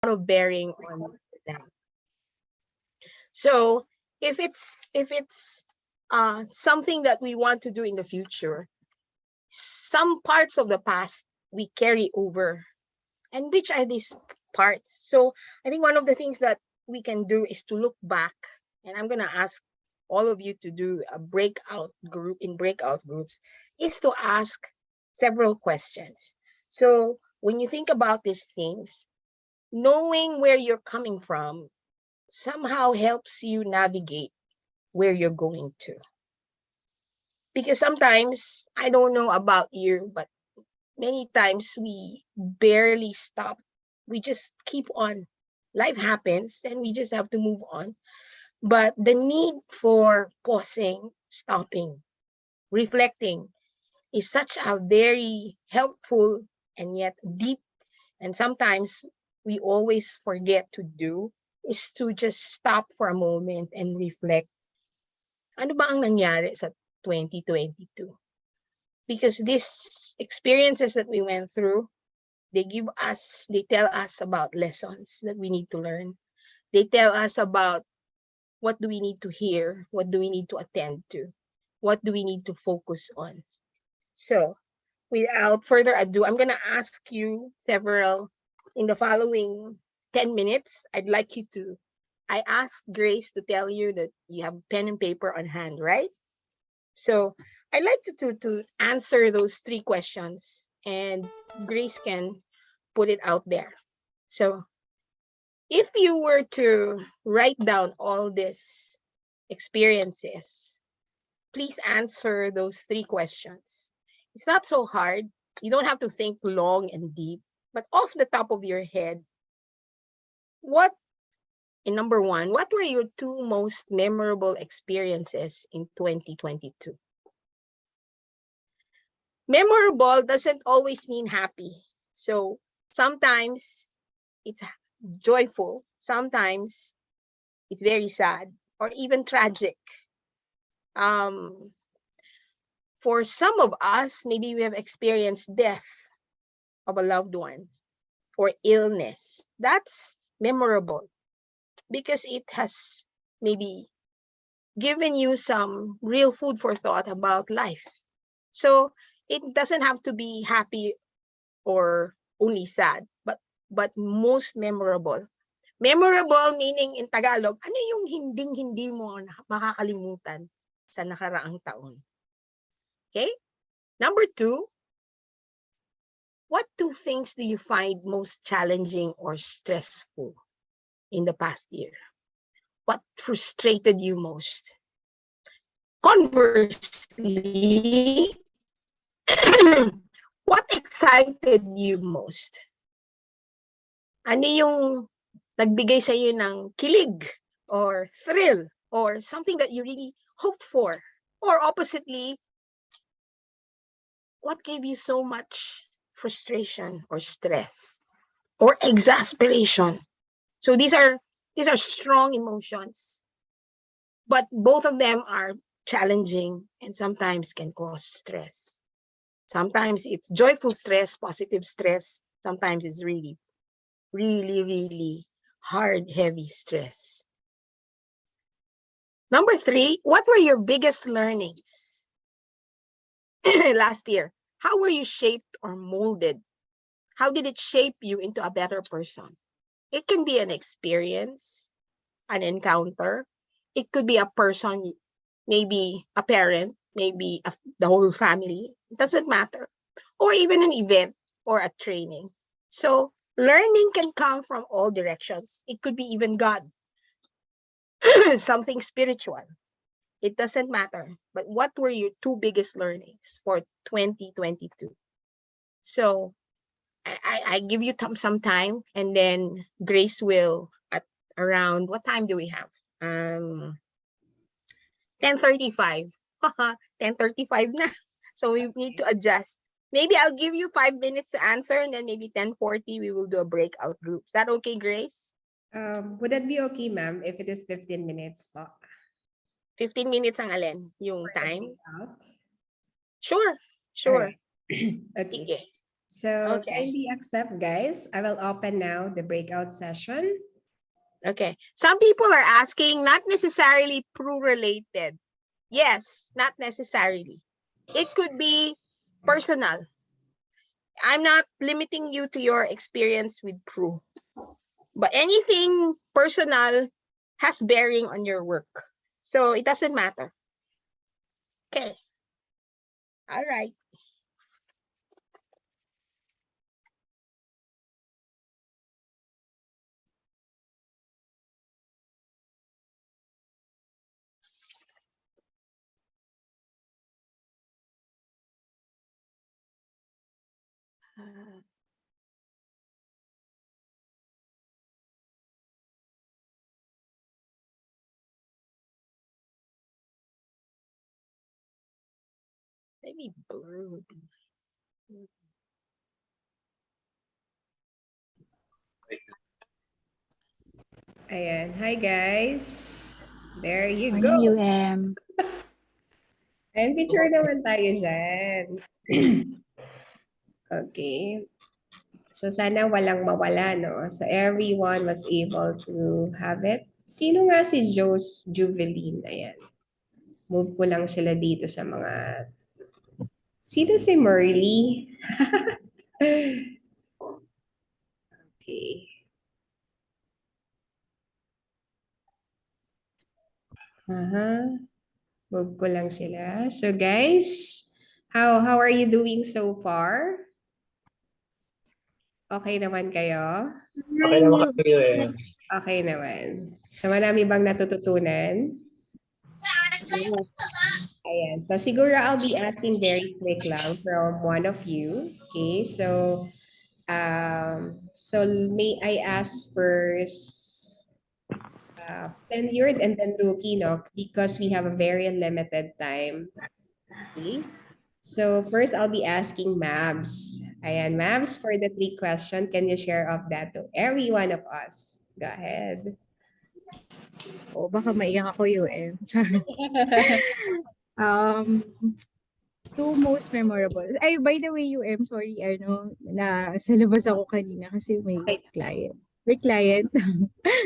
of bearing on them. So if it's something that we want to do in the future, some parts of the past we carry over. And which are these parts? So I think one of the things that we can do is to look back, and I'm going to ask all of you to do a breakout groups, is to ask several questions. So when you think about these things, knowing where you're coming from somehow helps you navigate where you're going to. Because sometimes, I don't know about you, but many times we barely stop. We just keep on. Life happens and we just have to move on. But the need for pausing, stopping, reflecting is such a very helpful and yet deep, and sometimes we always forget to do, is to just stop for a moment and reflect. Ano ba ang nangyari sa 2022? Because these experiences that we went through, they tell us about lessons that we need to learn. They tell us about what do we need to hear, what do we need to attend to, what do we need to focus on. So without further ado, I'm going to ask you several in the following 10 minutes. I asked Grace to tell you that you have pen and paper on hand, right? So I'd like to answer those 3 questions, and Grace can put it out there. So if you were to write down all these experiences, please answer those 3 questions. It's not so hard. You don't have to think long and deep, but off the top of your head, number 1, what were your 2 most memorable experiences in 2022? Memorable doesn't always mean happy. So sometimes it's joyful, sometimes it's very sad or even tragic. For some of us, maybe we have experienced death of a loved one or illness. That's memorable because it has maybe given you some real food for thought about life. So it doesn't have to be happy or only sad, but most memorable. Memorable meaning in Tagalog, ano yung hindi mo makakalimutan sa nakaraang taon? Okay? Number 2, what 2 things do you find most challenging or stressful in the past year? What frustrated you most? Conversely, what excited you most? Ano yung nagbigay sa iyo ng kilig or thrill or something that you really hoped for? Or oppositely, what gave you so much frustration or stress or exasperation? So these are strong emotions, but both of them are challenging and sometimes can cause stress. Sometimes it's joyful stress, positive stress. Sometimes it's really, really, really hard, heavy stress. Number 3, what were your biggest learnings last year? How were you shaped or molded? How did it shape you into a better person? It can be an experience, an encounter. It could be a person, maybe a parent, maybe the whole family. It doesn't matter. Or even an event or a training. So learning can come from all directions. It could be even God, something spiritual. It doesn't matter. But what were your 2 biggest learnings for 2022? So I give you some time, and then Grace will, at around, what time do we have? 10:35. 10:35 na. So we need to adjust. Maybe I'll give you 5 minutes to answer, and then maybe 10:40 we will do a breakout group. Is that okay, Grace? Would that be okay, ma'am, if it is 15 minutes po? 15 minutes ang alin? Yung time? Out? Sure. Alright. Okay. Sige. So Okay. kindly accept, guys. I will open now the breakout session. Okay. Some people are asking, not necessarily Pru related. Yes, not necessarily. It could be personal. I'm not limiting you to your experience with Pru, but anything personal has bearing on your work. So it doesn't matter. Okay. All right. Maybe blur would be nice. Ayan. Hi, guys. There you Morning, go. UM. And picture naman tayo dyan. Okay. So sana walang mawala, no? So everyone was able to have it. Sino nga si Jose Juveline? Ayan. Move ko lang sila dito sa mga... Sino si Merly? Okay. Move ko lang sila. So guys, how are you doing so far? Okay naman kayo? Okay naman kayo eh. Okay naman. So marami bang natututunan? Ayan. So siguro I'll be asking very quick lang from one of you. Okay, so may I ask first tenured and then rookie, no? Because we have a very limited time. Okay. So first I'll be asking Mabs. Ayan, Mabs, for the 3 questions, can you share of that to every one of us? Go ahead. O, baka maiyak ako, UM. um, two most memorable. Ay, by the way, UM, sorry, na sa labas ako kanina kasi may Okay. client. May client.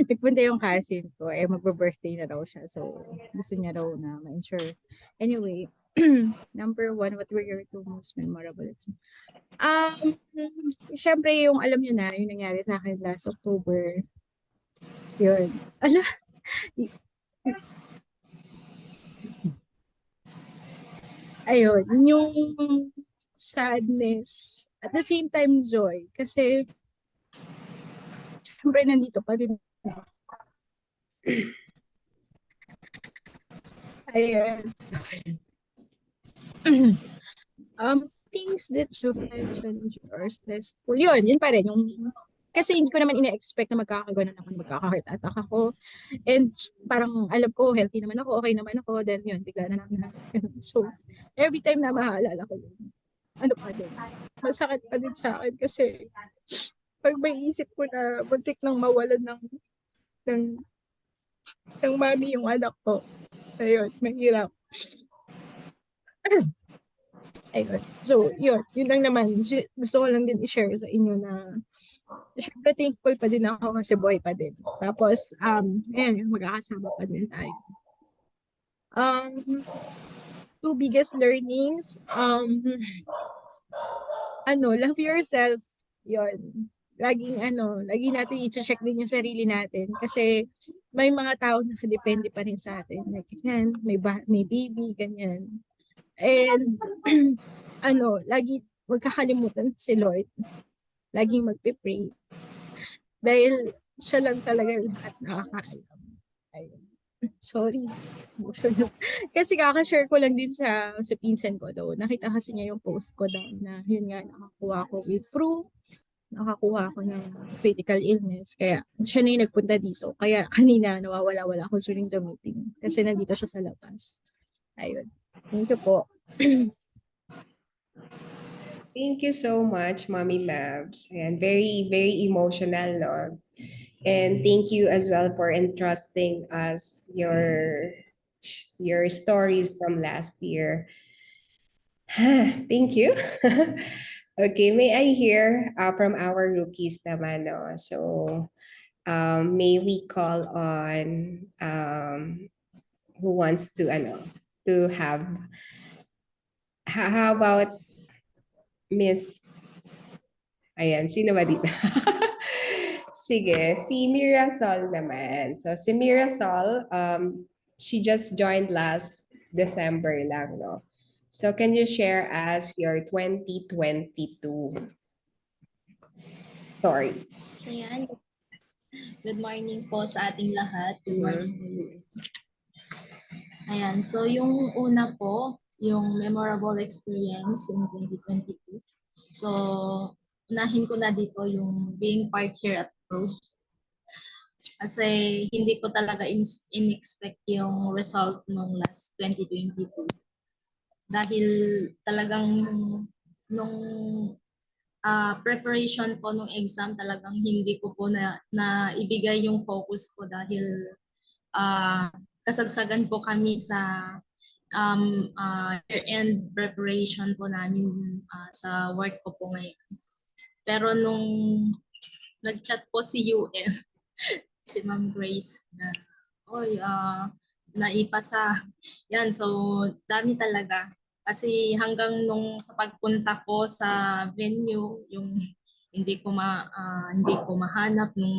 Nagpunta yung cousin ko. Magbe-birthday na raw siya. So, gusto niya raw na ma-ensure. Anyway, number one, what were your two most memorable? Syempre, yung alam nyo na, yung nangyari sa akin last October. Yun. Ala, ayun, yung sadness, at the same time joy. Kasi, syempre nandito pa din. Ayun. Things that you find challenging or stressful. Yun pa rin. Kasi hindi ko naman ina-expect na magkakaganon ako, magkaka-heart attack ako. And parang alam ko, healthy naman ako, okay naman ako. Then yun, bigla na lang na. So, every time na maaalala ko yun, ano pa din, masakit pa din sa akin kasi pag may isip ko na buntik nang mawalan ng, ng mami yung anak ko. Ayun, mahirap. Ayun. So, yun lang naman. Gusto ko lang din i-share sa inyo na syempre thankful pa din ako kasi boy pa din. Tapos, ayan, magkakasama pa din tayo. Two biggest learnings, love yourself. Yun. Laging natin i-check din yung sarili natin kasi may mga tao na depende pa rin sa atin. Like, yan, may baby, ganyan. And, lagi huwag kakalimutan si Lord. Laging magpe-pray. Dahil siya lang talaga lahat nakakaalam. Ayun. Sorry. Emotional. Kasi kakashare ko lang din sa pinsan ko daw. Nakita kasi niya yung post ko daw na yun nga, nakakuha ko with proof. Nakakuha ko ng critical illness. Kaya siya na yung nagpunta dito. Kaya kanina nawawala-wala ako during the meeting. Kasi nandito siya sa labas. Ayun. Thank you po. Thank you so much, Mommy Mabs. And very, very emotional, no? And thank you as well for entrusting us your stories from last year. Thank you. Okay, may I hear from our rookies naman, no? So, may we call on who wants to to have how about Miss ayan, sino ba dito? Sige, si Mirasol naman. So si Mirasol, she just joined last December lang, no? So can you share us your 2022 stories? So yan, good morning po sa ating lahat. Good morning po. Ayan, so yung una po, yung memorable experience in 2022. So, unahin ko na dito yung being part here at Pro. Kasi hindi ko talaga in-expect yung result nung last 2022. Dahil talagang nung preparation ko nung exam talagang hindi ko po na ibigay yung focus ko dahil kasagsagan po kami sa year-end preparation po namin sa work ko po ngayon. Pero nung nag-chat po si UM, si Ma'am Grace, na, oy, naipasa. Yan, so dami talaga. Kasi hanggang nung sa pagpunta ko sa venue, yung hindi ko mahanap nung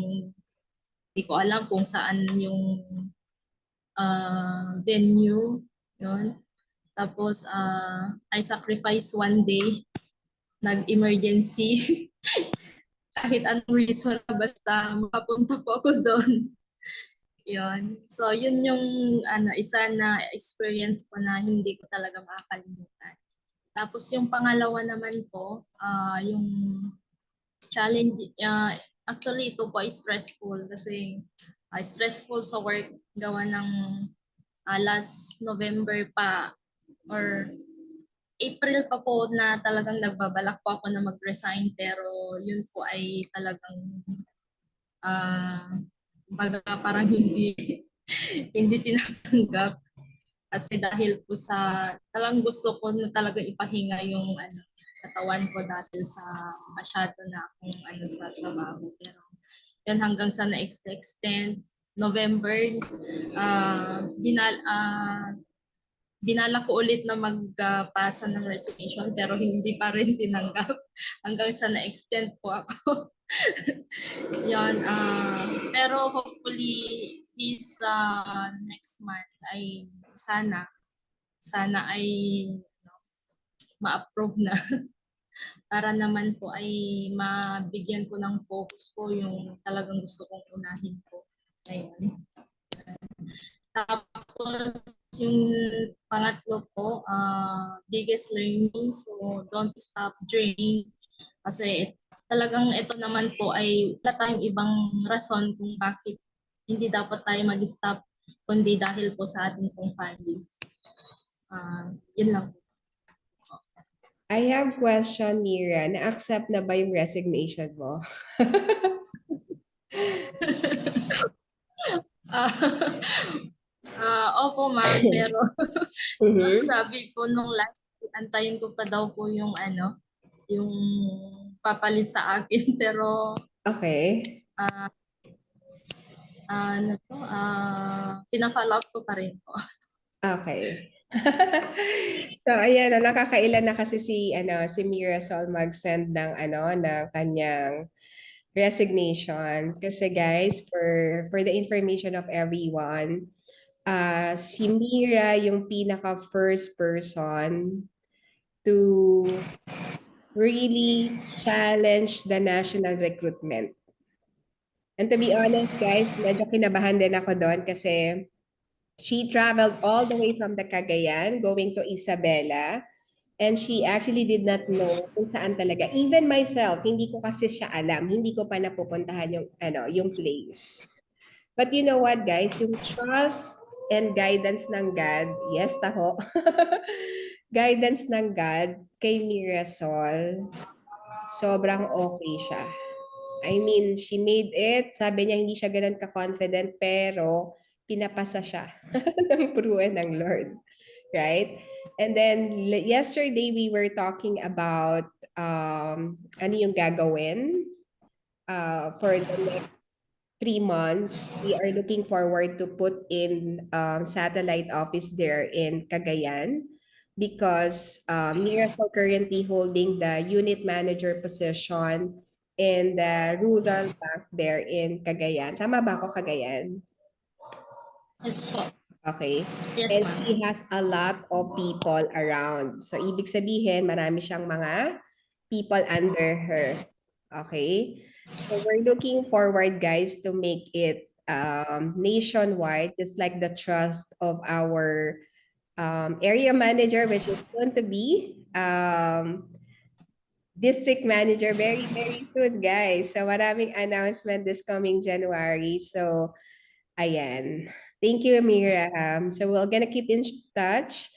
hindi ko alam kung saan yung venue yun. Tapos I sacrifice one day, nag-emergency kahit anong reason basta makapunta po ako doon. Yun. So yun yung isa na experience ko na hindi ko talaga makakalimutan. Tapos yung pangalawa naman po, yung challenge, actually ito po ay stressful kasi stressful sa work gawa ng last November pa or April pa po na talagang nagbabalak po ako na mag-resign pero yun po ay talagang baga parang hindi tinatanggap kasi dahil po sa talagang gusto ko na talagang ipahinga yung katawan ko dahil sa masyado na akong sa trabaho. Pero yun hanggang sa na-extend November, dinala ko ulit na magpasa ng resignation pero hindi pa rin tinanggap hanggang sa na-extend po ako. Yan, pero hopefully is next month ay sana ay ma-approve na para naman po ay mabigyan ko ng focus po yung talagang gusto kong unahin po. Ayun. Tapos yung pangatlo po, biggest learning, so don't stop dreaming. Kasi talagang ito naman po ay wala tayong ibang rason kung bakit hindi dapat tayo mag-stop kundi dahil po sa ating pong family. Yun lang. I have question, Mira. Na-accept na ba yung resignation mo? Opo ma'am, pero Mhm. sabi po nung last, antayin ko pa daw po yung yung papalit sa akin. Pero Okay. pina-follow up ko pa rin po. Okay. So ayan, nakakailan na kasi si Mirasol mag-send ng kanyang resignation kasi guys for the information of everyone, si Mira yung pinaka first person to really challenge the national recruitment. And to be honest guys, medyo kinabahan din ako doon kasi she traveled all the way from the Cagayan going to Isabela. And she actually did not know kung saan talaga. Even myself, hindi ko kasi siya alam. Hindi ko pa napupuntahan yung place. But you know what, guys? Yung trust and guidance ng God, yes, taho. Guidance ng God kay Mirasol, sobrang okay siya. I mean, she made it. Sabi niya, hindi siya ganun ka-confident, pero pinapasa siya ng pruwan ng Lord. Right? And then yesterday we were talking about ano yung gagawin for the next 3 months. We are looking forward to put in satellite office there in Cagayan because Mirasol currently holding the unit manager position in the rural bank there in Cagayan. Tama ba ako, Cagayan? Yes po. Okay. Yes, And ma'am. he has a lot of people around. So, ibig sabihin, marami siyang mga people under her. Okay? So, we're looking forward, guys, to make it nationwide, just like the trust of our area manager, which is soon to be district manager very, very soon, guys. So, maraming announcement this coming January. So, ayan. Thank you, Miriam. So we're gonna keep in touch.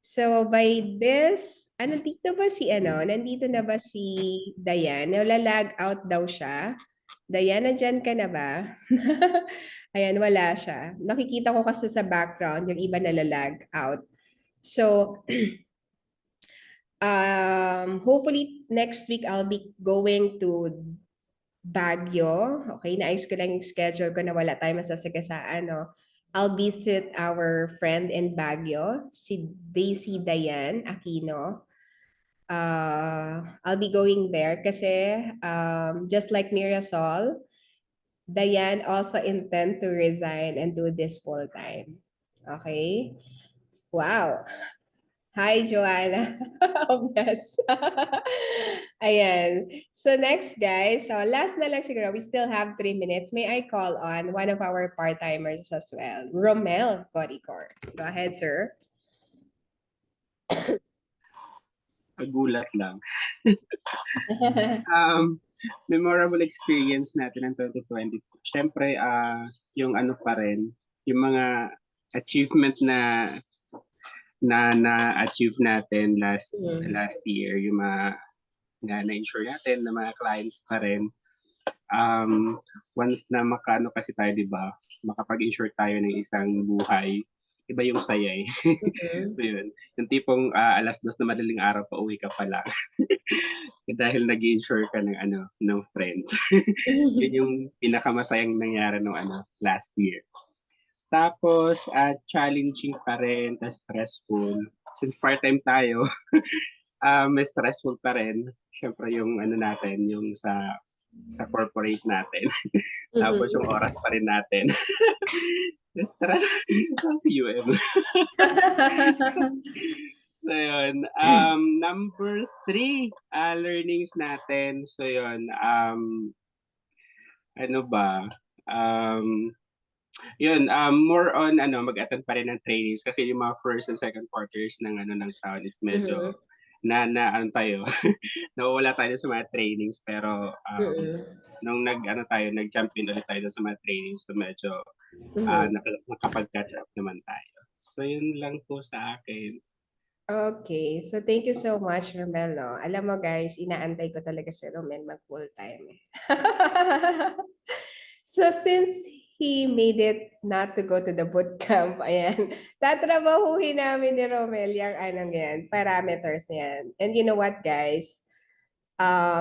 So by this, nandito ba si nandito na ba si Dayan? Nalalag out daw siya. Dayan, nandyan ka na ba? Ayan, wala siya. Nakikita ko kasi sa background, yung iba nalalag out. So, hopefully next week I'll be going to Baguio. Okay, naayos ko lang yung schedule ko na wala tayong masasagasaan, no? I'll visit our friend in Baguio, si Daisy Dayan Aquino. I'll be going there kasi just like Mirasol, Dayan also intend to resign and do this full time. Okay? Wow. Hi, Joanna. Yes. Ayan. So next, guys. So last na lang siguro. We still have 3 minutes. May I call on one of our part-timers as well? Romel Coricor. Go ahead, sir. Nagulat lang. Memorable experience natin ng 2020. Siyempre, yung ano pa rin, yung mga achievement na-achieve natin last year, yung mga na-insure natin na mga clients pa rin. Once na makano kasi tayo, di ba, makapag-insure tayo ng isang buhay, iba yung saya eh. So yun, yung tipong alas 2 na madaling araw pa uwi ka pa lang. Dahil nag-insure ka ng ng friends. Yun yung pinakamasayang nangyari nung last year. Tapos challenging pa rin, tas stressful. Since part-time tayo, may stressful pa rin. Siyempre yung natin, yung sa corporate natin. Tapos yung oras pa rin natin. Stress sa UM. So yun. Number 3, learnings natin. So yun, ano ba? Yun, more on mag-attend pa rin ng trainings kasi yung mga first and second quarters ng ng taon is medyo tayo. Nawawala tayo sa mga trainings pero nung nag-jump in ulit tayo sa mga trainings, so medyo nakapag-catch up naman tayo. So yun lang po sa akin. Okay, so thank you so much, Romel. No? Alam mo guys, inaantay ko talaga si Romel mag full-time. So since he made it not to go to the bootcamp, ayan, tatrabahuhin namin ni Romel yung yan, parameters yan. And you know what, guys?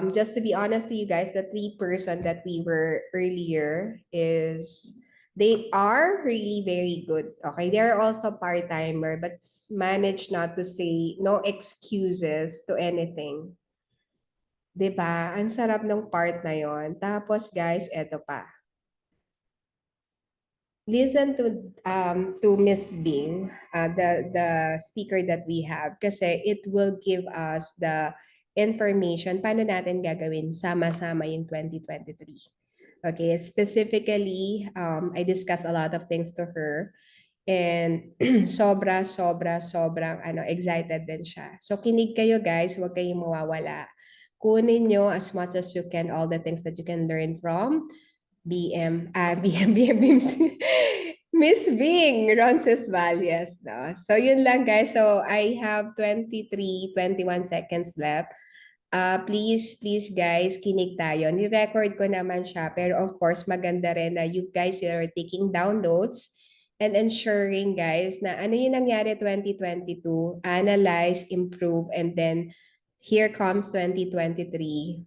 Just to be honest to you guys, the 3% that we were earlier is they are really very good. Okay, they're also part-timer, but manage not to say no excuses to anything. 'Di ba? Ang sarap ng part na yon. Tapos guys, eto pa. Listen to Miss Bing, the speaker that we have, kasi it will give us the information paano natin gagawin sama-sama yung 2023. Okay, specifically, I discussed a lot of things to her and sobrang excited din siya. So kinig kayo guys, huwag kayong mawawala. Kunin nyo as much as you can all the things that you can learn from Miss Bing Roncesvalles. No? So yun lang guys. So I have 21 seconds left. Please guys, kinig tayo. Ni-record ko naman siya. Pero of course, maganda rin na you guys are taking down notes and ensuring guys na ano yung nangyari 2022, analyze, improve, and then here comes 2023.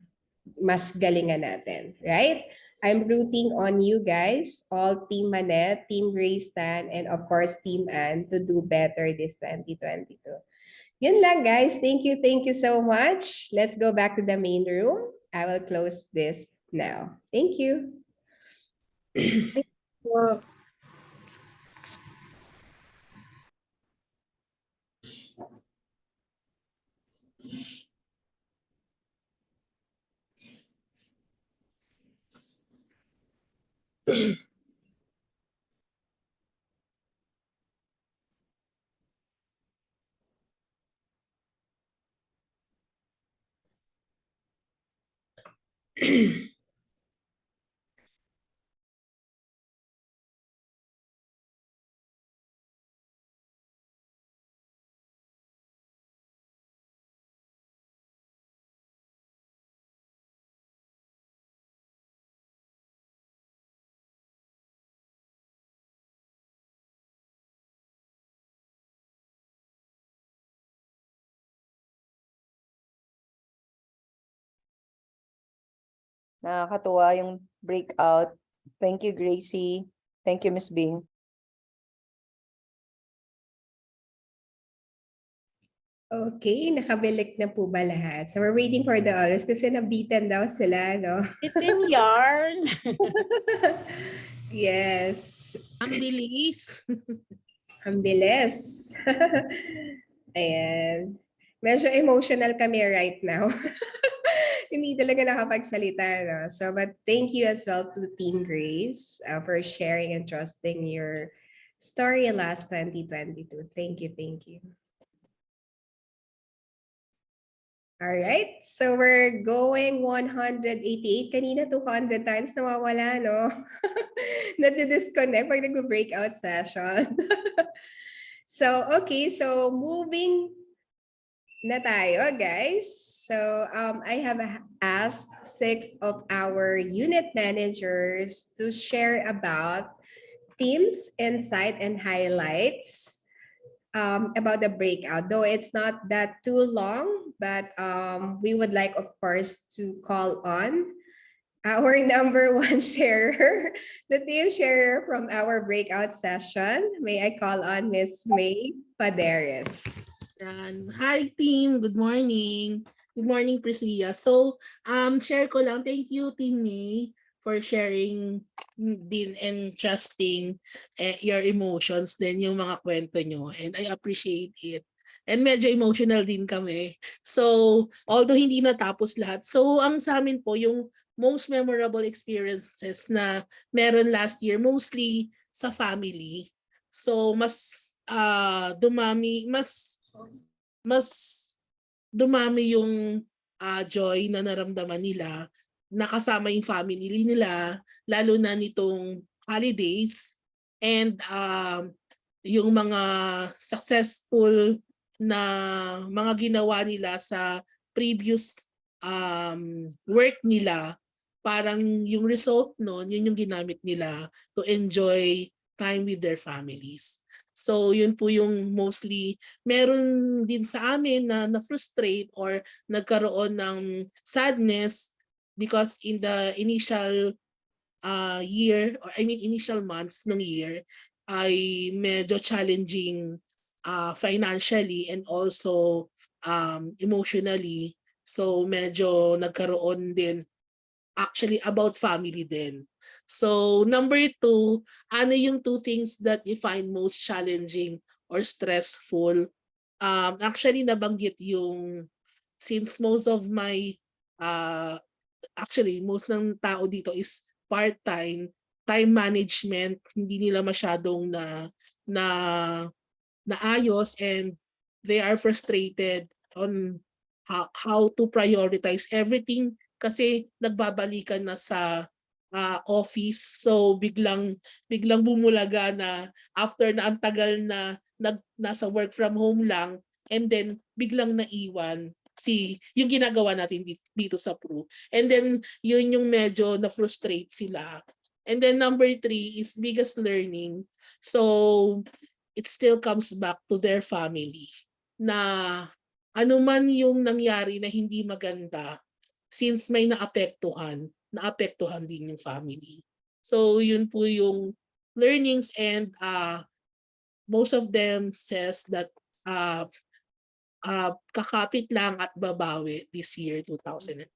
Mas galingan natin, right? I'm rooting on you guys, all Team Manette, Team Grace Tan, and of course Team Ann to do better this 2022. Yun lang guys. Thank you so much. Let's go back to the main room. I will close this now. Thank you. So, Nakakatuwa yung breakout. Thank you, Gracie. Thank you, Miss Bing. Okay, nakabilik na po ba lahat? So we're waiting for the others kasi nabitan daw sila, no? Itin yarn. Yes. Ang bilis. Ang bilis. Ayan. Medyo emotional kami right now. Hindi talaga nakapagsalita. No? So, but thank you as well to Team Grace for sharing and trusting your story last 2022. Thank you, thank you. All right, so we're going 188. Kanina 200 times nawawala, no? Nadi-disconnect pag nag-breakout session. So, okay, so moving na tayo, guys. So, I have asked 6 of our unit managers to share about themes, insight, and highlights about the breakout. Though it's not that too long, but we would like, of course, to call on our number one sharer, the team sharer from our breakout session. May I call on Miss May Paderes. Yan. Hi team, good morning. Good morning, Priscilla. So, share ko lang. Thank you, Team May, for sharing din and trusting your emotions din, yung mga kwento nyo. And I appreciate it. And medyo emotional din kami. So, although hindi natapos lahat. So, ang sa amin po, yung most memorable experiences na meron last year, mostly sa family. So, mas dumami yung joy na naramdaman nila, nakasama yung family nila, lalo na nitong holidays, and yung mga successful na mga ginawa nila sa previous work nila, parang yung result nun, yun yung ginamit nila to enjoy time with their families. So yun po yung mostly. Meron din sa amin na na-frustrate or nagkaroon ng sadness because in the initial year, or initial months ng year, ay medyo challenging financially and also emotionally. So medyo nagkaroon din actually about family din. So number 2, ano yung 2 things that you find most challenging or stressful? Actually nabanggit yung, since most of my actually most ng tao dito is part-time, time management hindi nila masyadong na naayos, and they are frustrated on how to prioritize everything kasi nagbabalikan na sa office. So biglang bumulaga na after na ang tagal na nasa work from home lang, and then biglang naiwan yung ginagawa natin dito sa Pru. And then yun yung medyo na-frustrate sila. And then number 3 is biggest learning. So it still comes back to their family na ano man yung nangyari na hindi maganda, since may naapektuhan din yung family. So yun po yung learnings, and most of them says that kakapit lang at babawi this year 2023.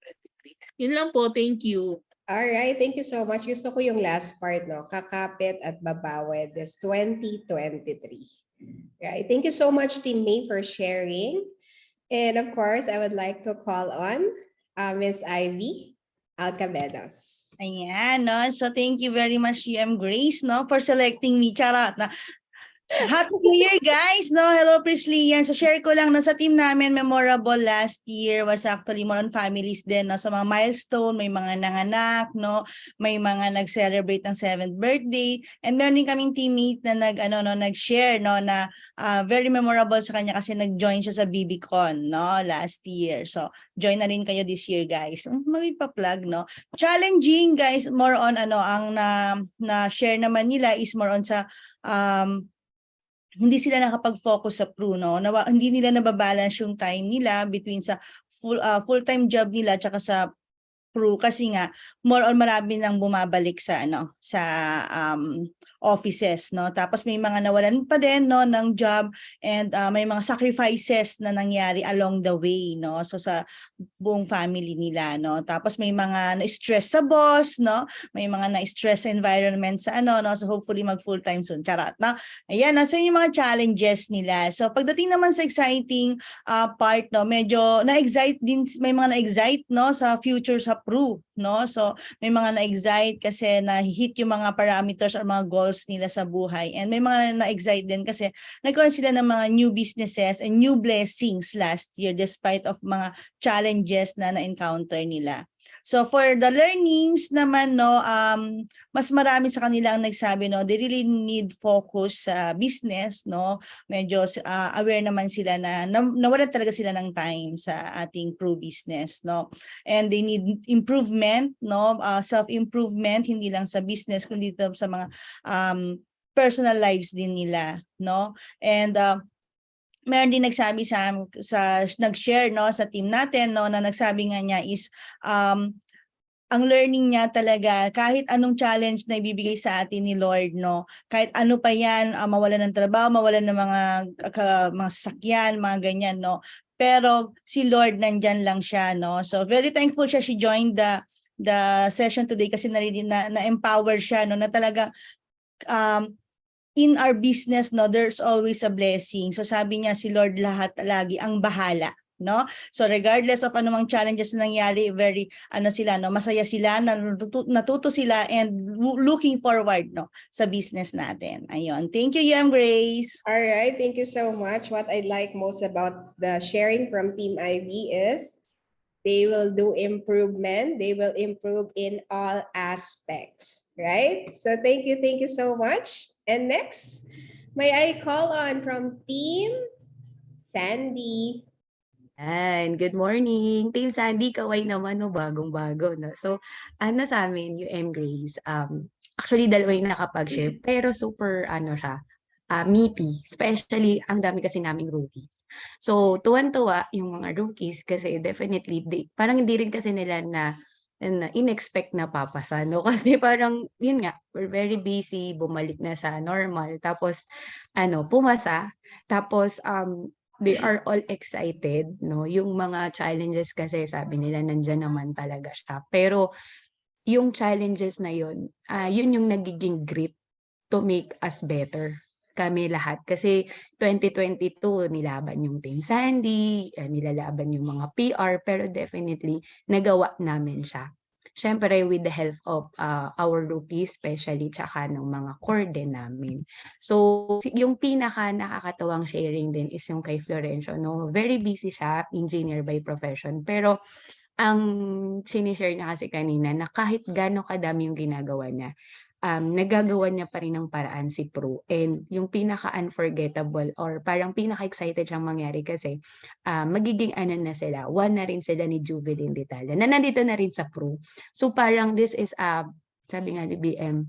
Yun lang po, thank you. Alright, thank you so much. Gusto ko yung last part, no? Kakapit at babawi this 2023. Right. Thank you so much, Team May, for sharing. And of course, I would like to call on Miss Ivy Alcabedos. Ayan, no? So thank you very much, UM Grace, no, for selecting me. Charot na. Happy New Year, guys! No, hello, Prislian. So share ko lang, no, sa team namin, memorable last year was actually more on families din. No? So mga milestone, may mga nanganak, no? May mga nag-celebrate ng 7th birthday. And meron din kaming teammate na nag-share, no, na very memorable sa kanya kasi nag-join siya sa BBCon, no, last year. So join na rin kayo this year, guys. Magpa-plug, no? Challenging, guys, more on ang na-share naman nila is more on sa hindi sila nakapag-focus sa PRU, no? Hindi nila nababalance yung time nila between sa full-time job nila tsaka sa PRU kasi nga more on marami nang bumabalik sa offices, no? Tapos may mga nawalan pa din, no, ng job, and may mga sacrifices na nangyari along the way, no? So sa buong family nila, no? Tapos may mga na-stress sa boss, no? May mga na-stress sa environment sa no? So hopefully mag full-time soon. Charot, no? Ayan, so yung mga challenges nila. So pagdating naman sa exciting part, no, medyo na-excite din, may mga na-excite, no, sa future sa PRU, no? So may mga na-excite kasi na-hit yung mga parameters or mga goals nila sa buhay, and may mga na-excite din kasi nagkaroon sila ng mga new businesses and new blessings last year despite of mga challenges na na-encounter nila. So for the learnings naman, no, mas marami sa kanila ang nagsabi, no, they really need focus sa business, no. Medyo aware naman sila na nawalan talaga sila ng time sa ating PRU business, no. And they need improvement, no, self-improvement, hindi lang sa business kundi sa mga personal lives din nila, no. And meron din nagsabi nag-share, no, sa team natin, no, na nagsabi nga niya is ang learning niya talaga kahit anong challenge na ibibigay sa atin ni Lord, no, kahit ano pa yan, mawalan ng trabaho, mawalan ng mga sasakyan, mga ganyan, no, pero si Lord nandyan lang siya, no. So very thankful siya, she joined the session today kasi na-empower siya, no, na talaga in our business, no, there's always a blessing. So sabi niya, si Lord lahat lagi ang bahala, no? So regardless of anumang challenges na nangyari, very sila, no, masaya sila, natuto sila, and looking forward, no, sa business natin. Ayun. Thank you, Yam Grace. All right, thank you so much. What I like most about the sharing from Team Ivy is they will do improvement. They will improve in all aspects, right? So thank you so much. And next, may I call on from Team Sandy. And good morning. Team Sandy, kaway naman, no, bagong-bago, no. So, sa amin, UM Grace, actually dalawa yung nakapag-share, pero super, siya, meaty. Especially, ang dami kasi naming rookies. So, tuwan-tuwa yung mga rookies kasi definitely, parang hindi rin kasi nila na in-expect na papasa, no? Kasi parang, yun nga, we're very busy, bumalik na sa normal, tapos, pumasa, tapos, they are all excited, no? Yung mga challenges kasi sabi nila nandyan naman talaga siya. Pero yung challenges na yun, yun yung nagiging grit to make us better. Kami lahat. Kasi 2022, nilaban yung Team Sandy, nilalaban yung mga PR, pero definitely nagawa namin siya. Siyempre, with the help of our rookies, especially, tsaka ng mga core din namin. So, yung pinaka nakakatawang sharing din is yung kay Florencio, no? Very busy siya, engineer by profession, pero ang sinishare niya kasi kanina na kahit gaano kadami yung ginagawa niya, nagagawa niya pa rin ng paraan si PRU. And yung pinaka-unforgettable or parang pinaka-excited siyang mangyari kasi magiging na sila, one na rin sila ni Jubilin Ditalia na nandito na rin sa PRU. So parang this is sabi nga ni BM,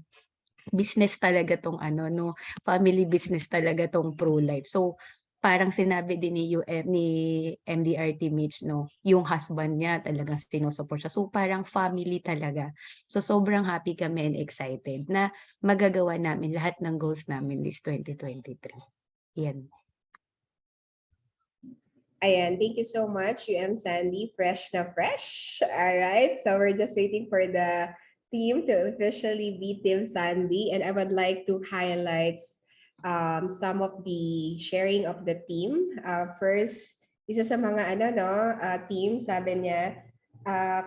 business talaga tong no, family business talaga tong PRU Life. So parang sinabi din ni MDRT Mitch, no, yung husband niya talagang sinusupport siya. So parang family talaga. So sobrang happy kami and excited na magagawa namin lahat ng goals namin this 2023. Yan. Ayan, thank you so much, UM Sandy. Fresh na fresh. All right, so we're just waiting for the team to officially be Team Sandy, and I would like to highlight some of the sharing of the team. First, isa sa mga team, sabi niya,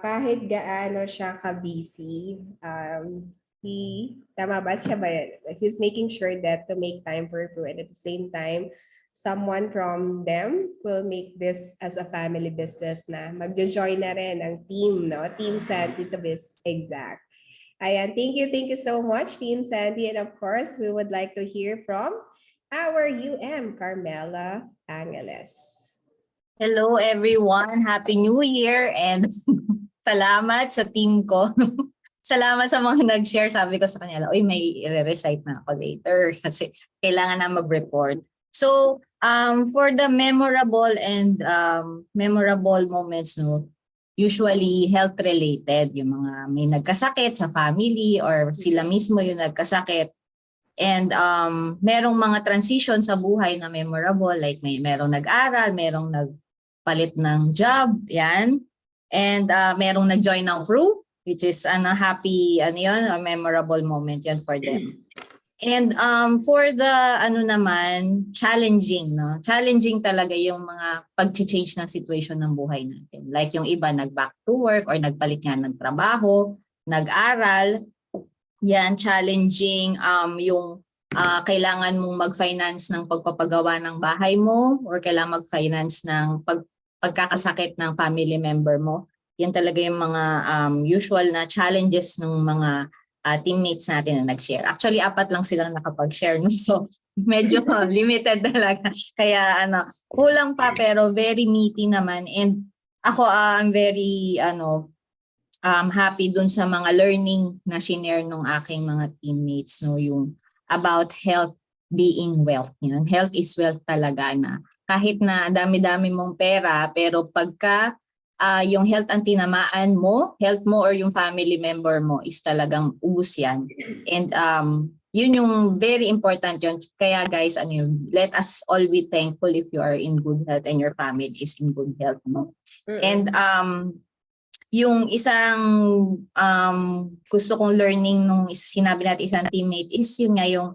kahit gaano siya ka-busy, tama ba siya ba yan? He's making sure that to make time for crew, and at the same time, someone from them will make this as a family business na magjo-join na rin ang team, no? Team Sandy to be exact. Ayan, thank you so much, Team Sandy. And of course, we would like to hear from our UM, Carmela Angeles. Hello everyone, Happy New Year and salamat sa team ko. Salamat sa mga nag-share. Sabi ko sa kanila, uy, may i-recite na ako later kasi kailangan na mag-report. So, for the memorable and memorable moments, no, usually health-related, yung mga may nagkasakit sa family or sila mismo yung nagkasakit. And merong mga transition sa buhay na memorable, like merong nag-aral, merong nagpalit ng job, yan. And merong nag-join ng crew, which is happy, yun, a memorable moment yun for them. And for the naman, challenging, no? Challenging talaga yung mga pag-change ng situation ng buhay natin. Like yung iba nag-back to work or nagpalit nga ng trabaho, nag-aral. Yan, challenging yung kailangan mong mag-finance ng pagpapagawa ng bahay mo or kailangan mag-finance ng pagkakasakit ng family member mo. Yan talaga yung mga usual na challenges ng mga teammates natin na nag-share. Actually, 4 lang silang nakapag-share. No? So, medyo limited talaga. Kaya, kulang pa pero very meaty naman. And ako, I'm very, happy dun sa mga learning na shinare ng aking mga teammates, no? Yung about health being wealth. Yun. Health is wealth talaga na. Kahit na dami-dami mong pera, pero pagka yung health ang tinamaan mo, health mo or yung family member mo is talagang ubus yan. And yun yung very important yun. Kaya guys, let us all be thankful if you are in good health and your family is in good health. No? And yung isang gusto kong learning nung sinabi natin isang teammate is yun nga yung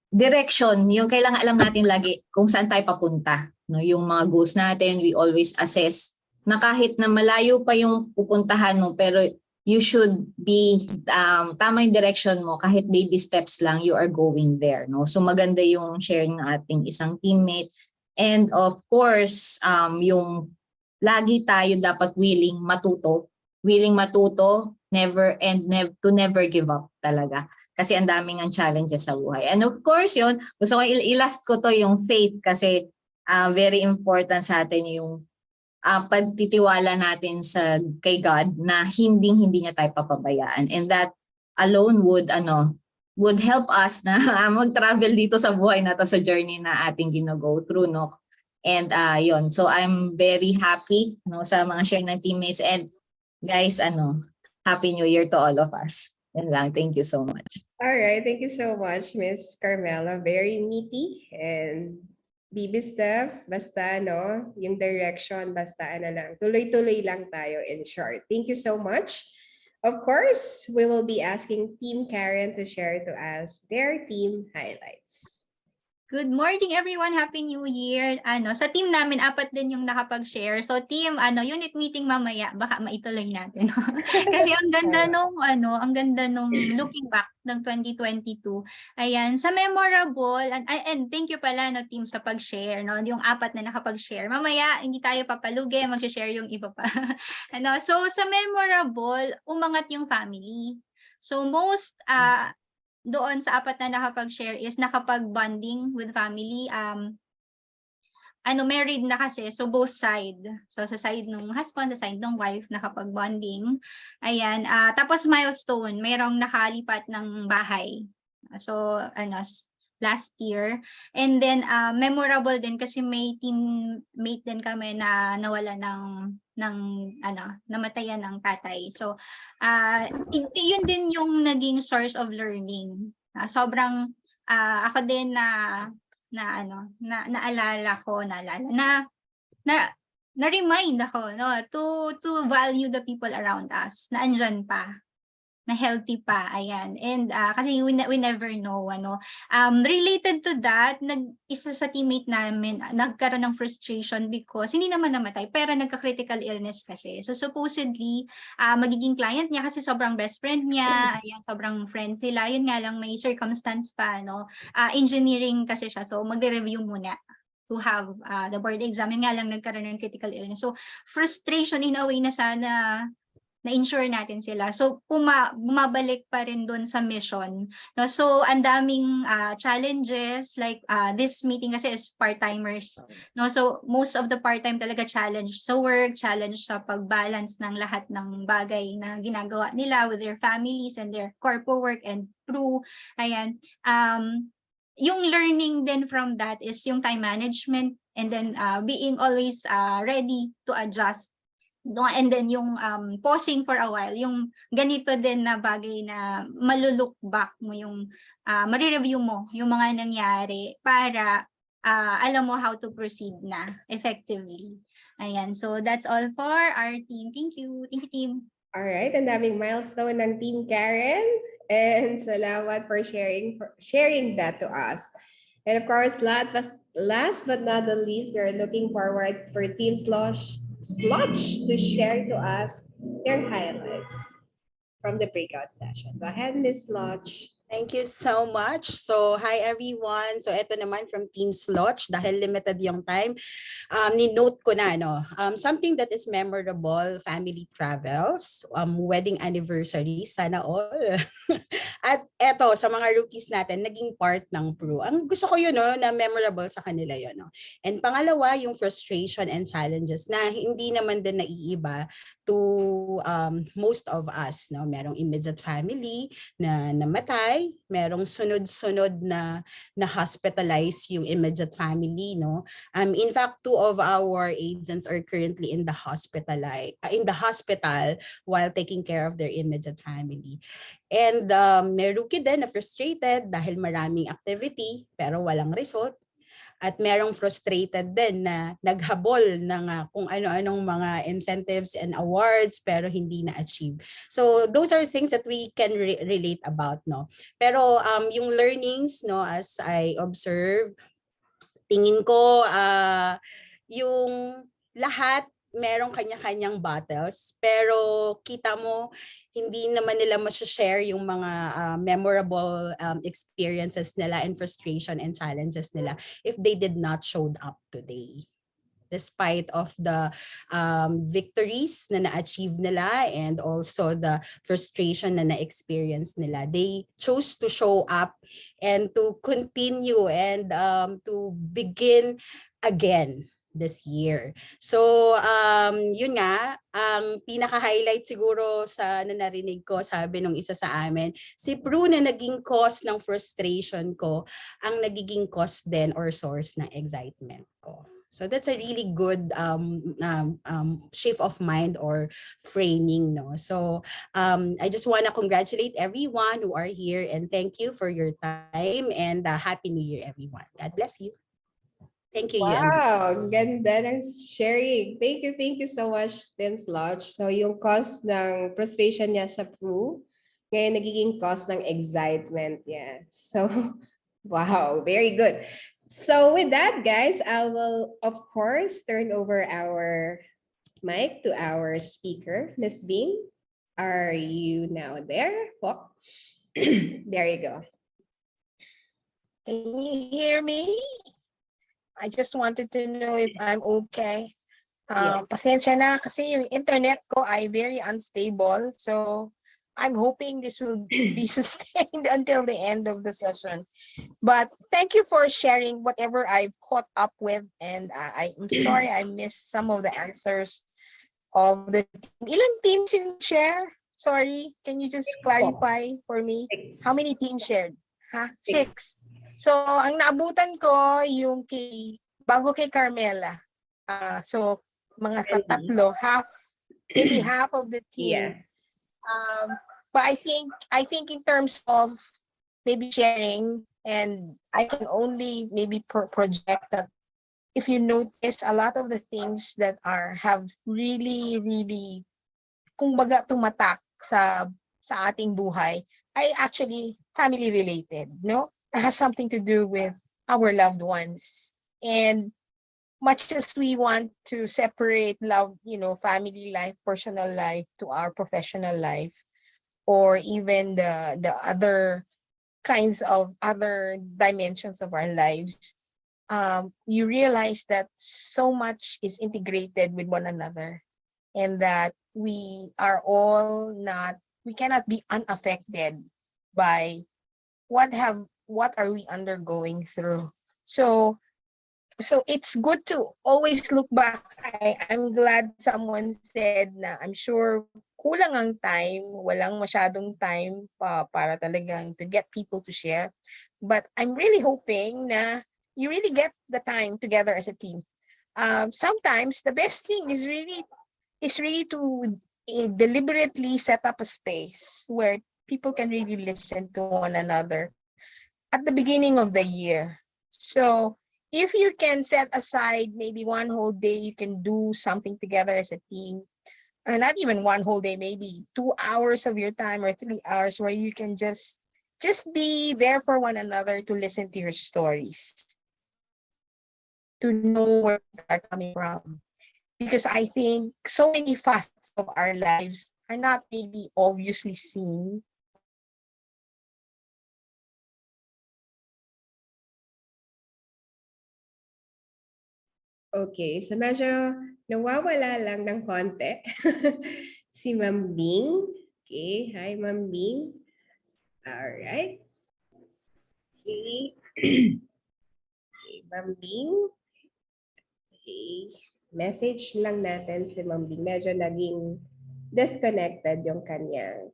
direction, yung kailangan alam natin lagi kung saan tayo papunta. No? Yung mga goals natin, we always assess na kahit na malayo pa yung pupuntahan mo, pero you should be, tama yung direction mo, kahit baby steps lang, you are going there. No? So maganda yung share ng ating isang teammate. And of course, yung lagi tayo dapat willing matuto, to never give up talaga. Kasi ang daming ang challenges sa buhay. And of course yun, gusto ko ilast ko to yung faith kasi very important sa atin yung pagtitiwala natin kay God na hindi niya tayo papabayaan, and that alone would help us na mag-travel dito sa buhay na to, sa journey na ating gino-go through, no? And yon, so I'm very happy, no, sa mga share ng teammates, and guys, happy new year to all of us. Yan lang, thank you so much. All right, thank you so much, Miss Carmela. Very meaty and baby step, basta yung direction, basta lang. Tuloy-tuloy lang tayo, in short. Thank you so much. Of course, we will be asking Team Karen to share to us their team highlights. Good morning everyone, Happy New Year. Sa team namin 4 din yung nakapag-share. So team, unit meeting mamaya, baka maituloy natin. Kasi ang ganda ang ganda nung looking back ng 2022. Ayan, sa memorable, and thank you pala team sa pag-share, yung 4 na nakapag-share. Mamaya hindi tayo papalugi, mag-share yung iba pa. So sa memorable, umangat yung family. So most doon sa 4 na nakapag-share is nakapag-bonding with family. Married na kasi, so both side. So sa side ng husband, sa side ng wife, nakapag-bonding. Ayan, tapos milestone, merong nakalipat ng bahay. So last year. And then memorable din kasi may teammate din kami na nawala ng namatayan ng tatay. So yun din yung naging source of learning. Sobrang ako din naalala ko na remind ako to value the people around us na andyan pa, na healthy pa, ayan. And kasi we never know related to that, isa sa teammate namin nagkaroon ng frustration because hindi naman namatay pero nagka-critical illness kasi. So supposedly magiging client niya kasi sobrang best friend niya, ayan, sobrang friend sila. Yun nga lang may circumstance pa engineering kasi siya. So magre-review muna to have the board exam. Yun nga lang nagkaroon ng critical illness. So frustration in a way na sana na-insure natin sila. So, bumabalik pa rin doon sa mission. No? So, ang daming challenges, like this meeting kasi is part-timers. No? So, most of the part-time talaga challenge sa work, challenge sa pag-balance ng lahat ng bagay na ginagawa nila with their families and their corpo work and crew. Ayan. Yung learning then from that is yung time management and then being always ready to adjust. And then yung pausing for a while, yung ganito din na bagay na malulook back mo yung marireview mo yung mga nangyari para alam mo how to proceed na effectively. Ayan, so that's all for our team. Thank you. Thank you, team. Alright, ang daming milestone ng Team Karen. And salamat for sharing that to us. And of course, last but not the least, we're looking forward for Team Slosh to share to us their highlights from the breakout session. Go ahead, Ms. Sloch. Thank you so much. So, hi everyone. So, ito naman from Team Sloch, dahil limited yung time, ni-note ko na, something that is memorable, family travels, wedding anniversary, sana all. At eto, sa mga rookies natin, naging part ng crew. Ang gusto ko yun, na memorable sa kanila yun. And pangalawa, yung frustration and challenges na hindi naman din naiiba to most of us. Merong immediate family na namatay, merong sunod-sunod na hospitalize yung immediate family, in fact, 2 of our agents are currently in the hospital while taking care of their immediate family. And may rookie din na frustrated dahil maraming activity pero walang result. At merong frustrated din na naghabol ng kung ano-anong mga incentives and awards pero hindi na-achieve. So those are things that we can relate about. Pero yung learnings, as I observe, tingin ko yung lahat merong kanya-kanyang battles, pero kita mo hindi naman nila ma-share yung mga memorable experiences nila and frustration and challenges nila if they did not showed up today. Despite of the victories na na-achieve nila and also the frustration na na-experience nila, they chose to show up and to continue and to begin again this year. So, yun nga, ang pinaka-highlight siguro sa narinig ko, sabi nung isa sa amin, si Prue na naging cause ng frustration ko, ang nagiging cause din or source ng excitement ko. So that's a really good shift of mind or framing. So I just want to congratulate everyone who are here and thank you for your time and Happy New Year, everyone. God bless you. Thank you, Wow, ganda ng sharing. Thank you so much, Tim Sloch. So yung cause ng frustration niya sa Prue, ngayon nagiging cause ng excitement niya. So, wow, very good. So with that, guys, I will, of course, turn over our mic to our speaker, Ms. Bing. Are you now there? Oh. There you go. Can you hear me? I just wanted to know if I'm okay. Pasensya na kasi yung internet ko ay very unstable. So I'm hoping this will be sustained until the end of the session. But thank you for sharing whatever I've caught up with. And I'm sorry I missed some of the answers of the team. Ilan teams you share? Sorry, can you just clarify for me? 6. How many teams shared? 6. So, ang naabutan ko yung bago kay Carmela. So, mga Sandy. tatlo, maybe half of the Yeah. team. But I think in terms of maybe sharing, and I can only maybe project that if you notice a lot of the things that have really, really, kumbaga tumatak sa ating buhay, ay actually family related, no? It has something to do with our loved ones. And much as we want to separate love, family life, personal life to our professional life, or even the other kinds of other dimensions of our lives, you realize that so much is integrated with one another, and that we cannot be unaffected by what are we undergoing through. So it's good to always look back. I'm glad someone said na I'm sure kulang ang time, walang masyadong time para talagang to get people to share. But I'm really hoping na you really get the time together as a team. Sometimes the best thing is really to deliberately set up a space where people can really listen to one another at the beginning of the year. So if you can set aside maybe one whole day, you can do something together as a team, or not even one whole day, maybe 2 hours of your time or 3 hours, where you can just be there for one another, to listen to your stories, to know where they're coming from. Because I think so many facets of our lives are not really obviously seen. Okay, so medyo nawawala lang ng konti si Ma'am Bing. Okay, hi Ma'am Bing. Alright. Okay. Okay, Ma'am Bing. Okay, message lang natin si Ma'am Bing. Medyo naging disconnected yung kanyang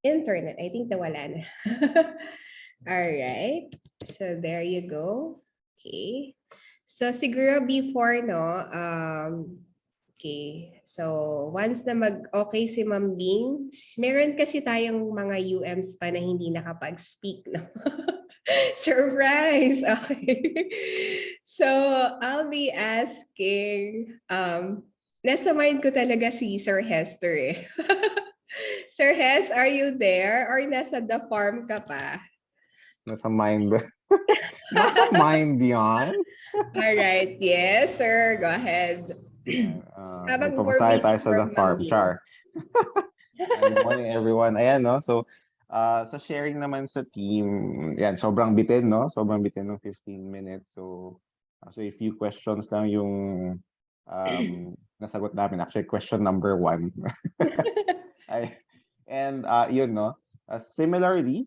internet. I think nawala na. Alright, so there you go. Okay. So siguro before, no, okay, so once na mag-okay si Ma'am Bing, meron kasi tayong mga UMs pa na hindi nakapag-speak, no? Surprise! Okay. So I'll be asking, nasa mind ko talaga si Sir Hester eh. Sir Hes, are you there? Or nasa the farm ka pa? Nasa mind. Nasa mind yan. All right. Yes, sir. Go ahead. Habang Magpapasahe tayo sa The for Farm. Ma'am Char. Good morning, everyone. Ayan, no? So, sa sharing naman sa team, yan, sobrang bitin, no? Sobrang bitin ng 15 minutes. So a few questions lang yung nasagot namin. Actually, question number 1. And yun, no? Similarly,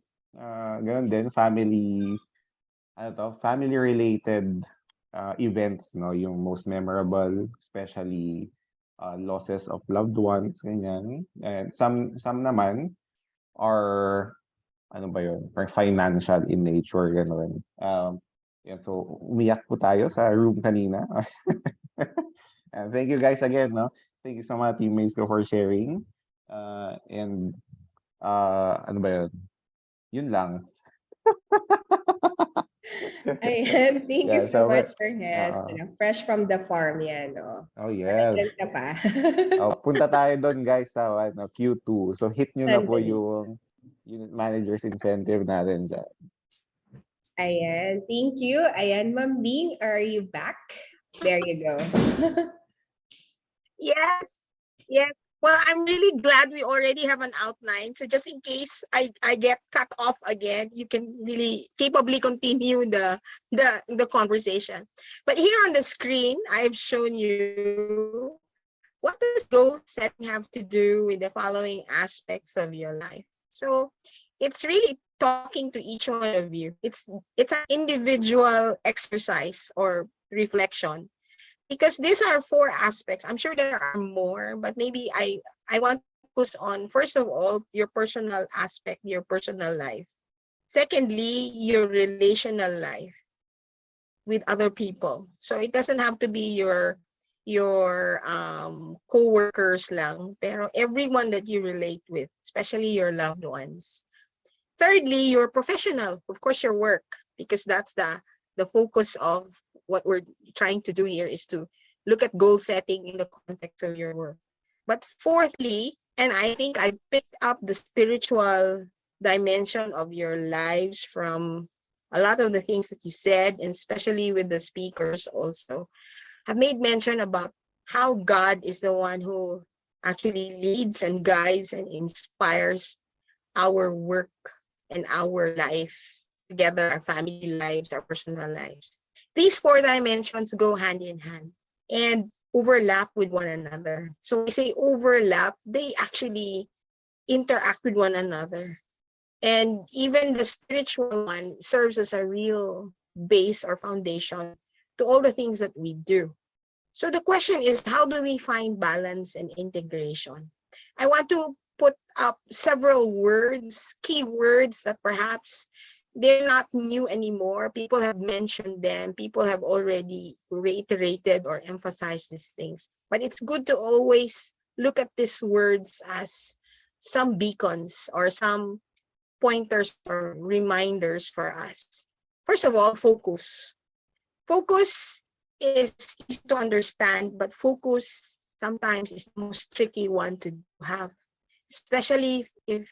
ganun din, family-related events, no? Yung most memorable, especially losses of loved ones, ganyan. And some naman are, ano ba yun? Parang financial in nature, gano'n. Yan, so umiyak po tayo sa room kanina. And thank you guys again, no? Thank you sa mga teammates ko for sharing. And ano ba yun? Yun lang. Ayan, thank you Yeah, so so much, Sir Hes. oo. Fresh from the farm yan, no? Oh, yes. Nandyan ka pa. Punta tayo doon, guys, sa Q2. So hit nyo na po Sunday. yung unit managers incentive natin dyan. Ayan, thank you. Ayan, Ma'am Bing, are you back? There you go. Yes. Well, I'm really glad we already have an outline. So just in case I get cut off again, you can really capably continue the conversation. But here on the screen, I've shown you what does goal setting have to do with the following aspects of your life. So it's really talking to each one of you. It's an individual exercise or reflection, because these are 4 aspects. I'm sure there are more, but maybe I want to focus on, first of all, your personal aspect, your personal life. Secondly, your relational life with other people. So it doesn't have to be your co-workers lang, pero everyone that you relate with, especially your loved ones. Thirdly, your professional, of course, your work, because that's the focus of what we're trying to do here, is to look at goal setting in the context of your work. But fourthly, and I think I picked up the spiritual dimension of your lives from a lot of the things that you said, and especially with the speakers also, have made mention about how God is the one who actually leads and guides and inspires our work and our life together, our family lives, our personal lives. These four dimensions go hand in hand and overlap with one another. So when I say overlap, they actually interact with one another. And even the spiritual one serves as a real base or foundation to all the things that we do. So the question is, how do we find balance and integration? I want to put up several words, key words that perhaps they're not new anymore. People have mentioned them. People have already reiterated or emphasized these things. But it's good to always look at these words as some beacons or some pointers or reminders for us. First of all, focus. Focus is easy to understand, but focus sometimes is the most tricky one to have, especially if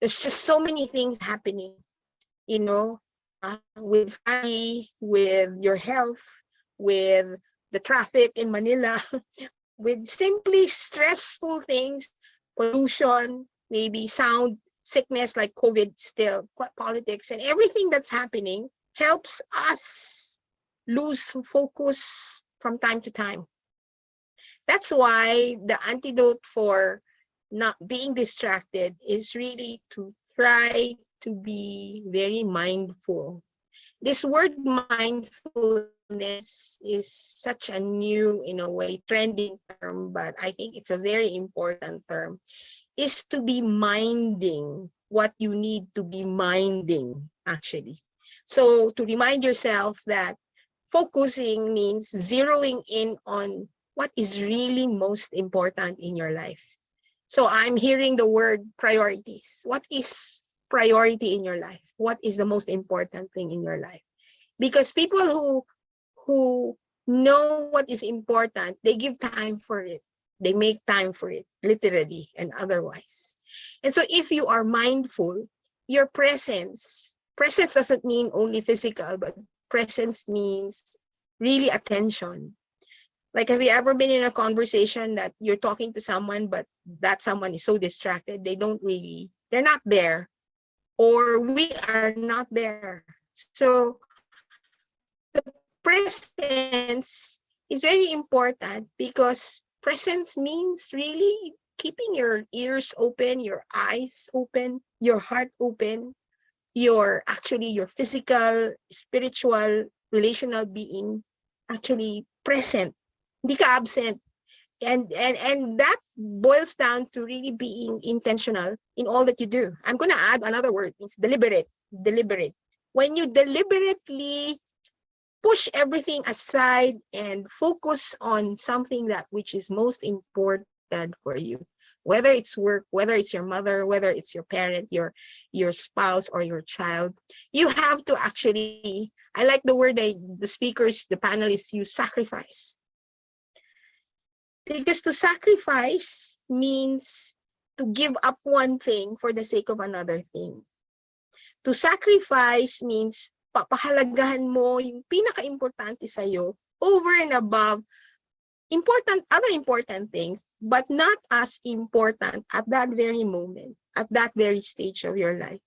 there's just so many things happening, with family, with your health, with the traffic in Manila, with simply stressful things, pollution, maybe sound, sickness like COVID still, politics, and everything that's happening helps us lose focus from time to time. That's why the antidote for not being distracted is really to try to be very mindful. This word mindfulness is such a new, in a way, trending term, but I think it's a very important term, is to be minding what you need to be minding, actually. So to remind yourself that focusing means zeroing in on what is really most important in your life. So I'm hearing the word priorities. What is priority in your life? What is the most important thing in your life? Because people who know what is important, they give time for it. They make time for it, literally and otherwise. And so if you are mindful, your presence doesn't mean only physical, but presence means really attention. Like, have you ever been in a conversation that you're talking to someone, but that someone is so distracted, they're not there, or we are not there. So the presence is very important, because presence means really keeping your ears open, your eyes open, your heart open, your physical, spiritual, relational being actually present. Hindi ka absent. And that boils down to really being intentional in all that you do. I'm going to add another word. It's deliberate. Deliberate. When you deliberately push everything aside and focus on something that which is most important for you, whether it's work, whether it's your mother, whether it's your parent, your spouse, or your child, you have to actually, I like the word that the speakers, the panelists use, sacrifice. Because to sacrifice means to give up one thing for the sake of another thing. To sacrifice means papahalagahan mo yung pinaka-importante sa'yo over and above other important things, but not as important at that very moment, at that very stage of your life.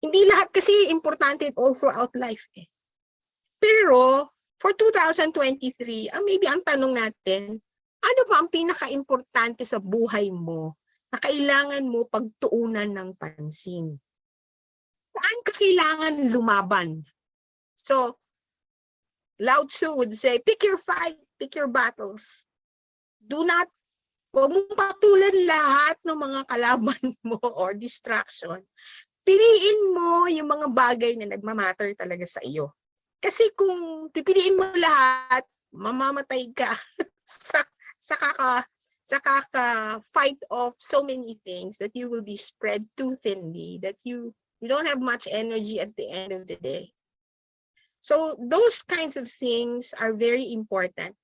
Hindi lahat kasi importante all throughout life eh. Pero for 2023, maybe ang tanong natin, ano ba ang pinaka-importante sa buhay mo na kailangan mo pagtuunan ng pansin? Saan ka kailangan lumaban? So, Lao Tzu would say, pick your fight, pick your battles. Huwag mong patulan lahat ng mga kalaban mo or distraction. piliin mo yung mga bagay na nagmamatter talaga sa iyo. Kasi kung pipiliin mo lahat, mamamatay ka sa sa kaka sa kaka-fight of so many things that you will be spread too thinly, that you don't have much energy at the end of the day. So those kinds of things are very important,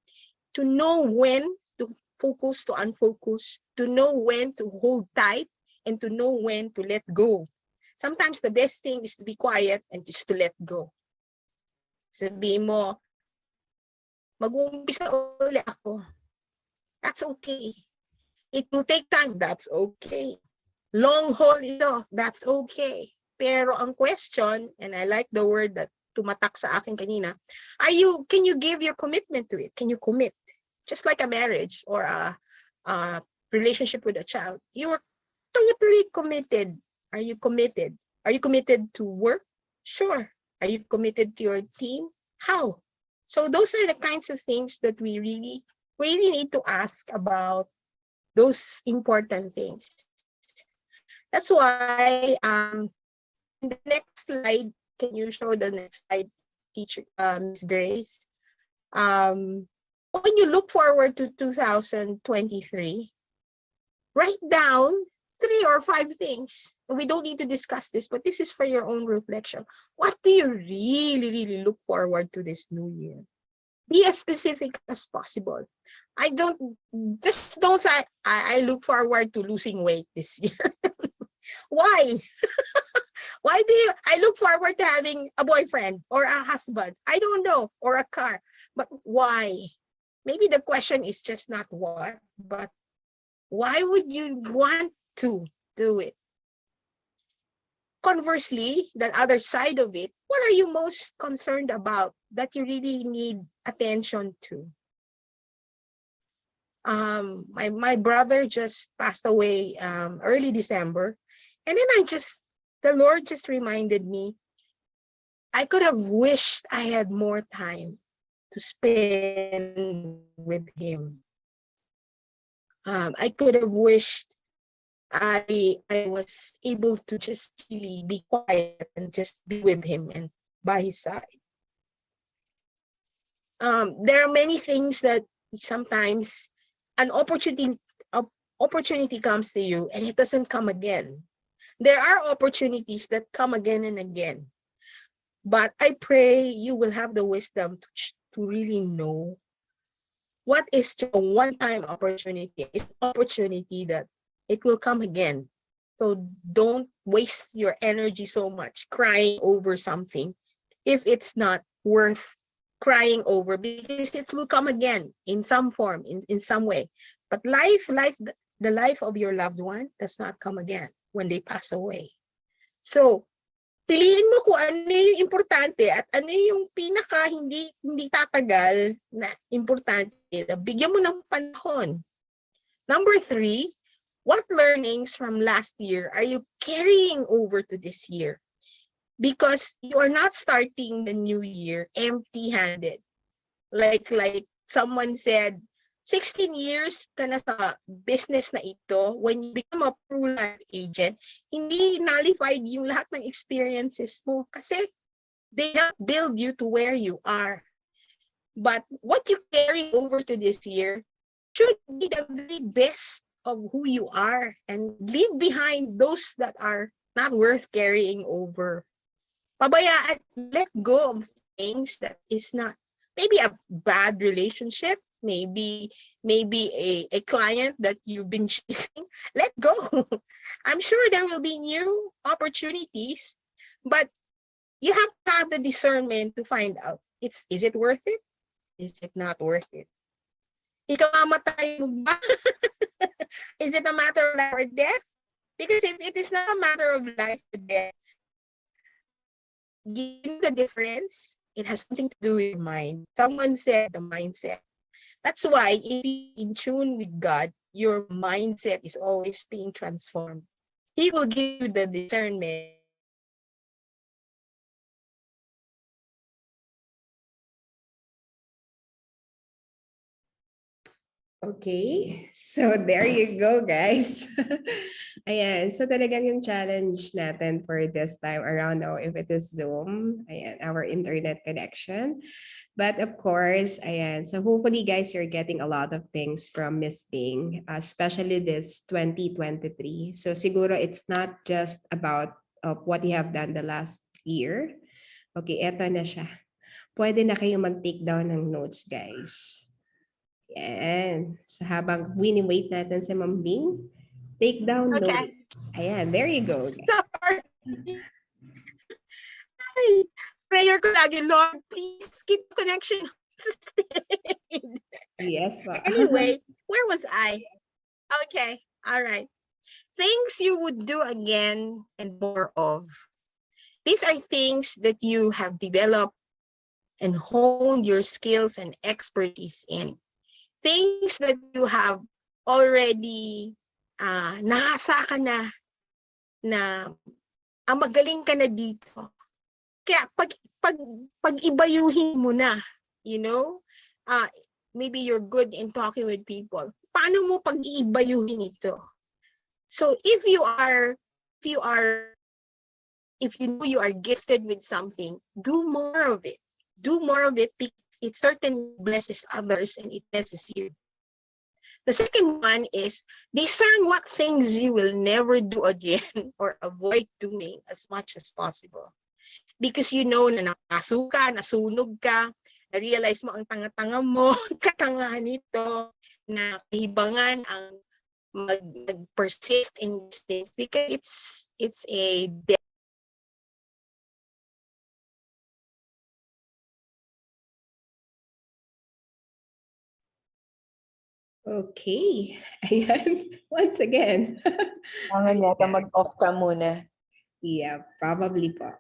to know when to focus, to unfocus, to know when to hold tight, and to know when to let go. Sometimes the best thing is to be quiet and just to let go. Sabihin mo, mag-uumpisa uli ako. That's okay. It will take time. That's okay. Long haul ito. That's okay. Pero ang question, and I like the word that tumatak sa akin kanina, can you give your commitment to it? Can you commit? Just like a marriage or a relationship with a child. You are totally committed. Are you committed? Are you committed to work? Sure. Are you committed to your team? How? So those are the kinds of things that we really need to ask about, those important things. That's why the next slide, can you show the next slide, teacher, Ms. Grace? When you look forward to 2023, write down 3 or 5 things. We don't need to discuss this, but this is for your own reflection. What do you really look forward to this new year? Be as specific as possible. Just don't say, I look forward to losing weight this year. Why? Why I look forward to having a boyfriend or a husband? I don't know, or a car. But why? Maybe the question is just not what, but why would you want to do it? Conversely, the other side of it, what are you most concerned about that you really need attention to? My brother just passed away early December, and then the Lord just reminded me, I could have wished I had more time to spend with him. I could have wished I was able to just really be quiet and just be with him and by his side. There are many things that sometimes an opportunity comes to you and it doesn't come again. There are opportunities that come again and again. But I pray you will have the wisdom to really know what is a one-time opportunity. It's an opportunity that it will come again. So don't waste your energy so much crying over something if it's not worth crying over, because it will come again in some form, in some way. But the life of your loved one does not come again when they pass away. So piliin mo kung ano yung importante at ano yung pinaka hindi tatagal na importante. Bigyan mo ng panahon. Number 3, what learnings from last year are you carrying over to this year? Because you are not starting the new year empty-handed. Like someone said, 16 years ka na sa business na ito, when you become a PruLife agent, hindi nullified yung lahat ng experiences mo kasi they help build you to where you are. But what you carry over to this year should be the very best of who you are, and leave behind those that are not worth carrying over. Pabayaan, let go of things that is not, maybe a bad relationship, maybe a client that you've been chasing. Let go. I'm sure there will be new opportunities, but you have to have the discernment to find out, is it worth it? Is it not worth it? Ikaw mamatay mo ba? Is it a matter of life or death? Because if it is not a matter of life or death, give the difference. It has something to do with mind. Someone said the mindset. That's why if you're in tune with God, your mindset is always being transformed. He will give you the discernment. Okay, so there you go, guys. Ayan, so talagang yung challenge natin for this time around now, if it is Zoom, ayan, our internet connection. But of course, ayan, so hopefully guys, you're getting a lot of things from Miss Ping, especially this 2023. So siguro it's not just about what you have done the last year. Okay, eto na siya. Pwede na kayong mag-take down ng notes, guys. Yan. So habang wini-wait natin si Ma'am Bing, take down Okay. notes. Ayan, there you go. Sorry. Ay, prayer ko lagi, Lord, please keep the connection. Yes, po. Anyway, where was I? Okay, all right. Things you would do again and more of. These are things that you have developed and honed your skills and expertise in. Things that you have already nahasa ka na magaling ka na dito. Kaya pag ibayuhin mo na, you know, maybe you're good in talking with people. Paano mo pag-ibayuhin ito? So if you know you are gifted with something, do more of it. Do more of it because it certainly blesses others and it blesses you. The second one is discern what things you will never do again or avoid doing as much as possible. Because you know na nakasuka, nasunog ka, na-realize mo ang tanga-tanga mo, katangahan nito, na kahibangan ang mag-persist in these things because it's a Okay. Ayan. Once again. Kailangan yata mag-off ka muna. Yeah, probably po.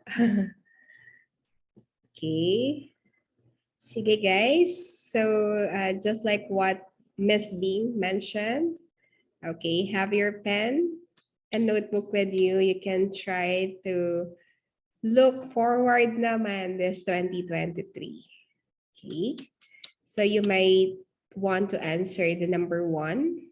Okay. Sige guys. So just like what Miss Bing mentioned, okay, have your pen and notebook with you. You can try to look forward naman this 2023. Okay. So you might want to answer the number 1,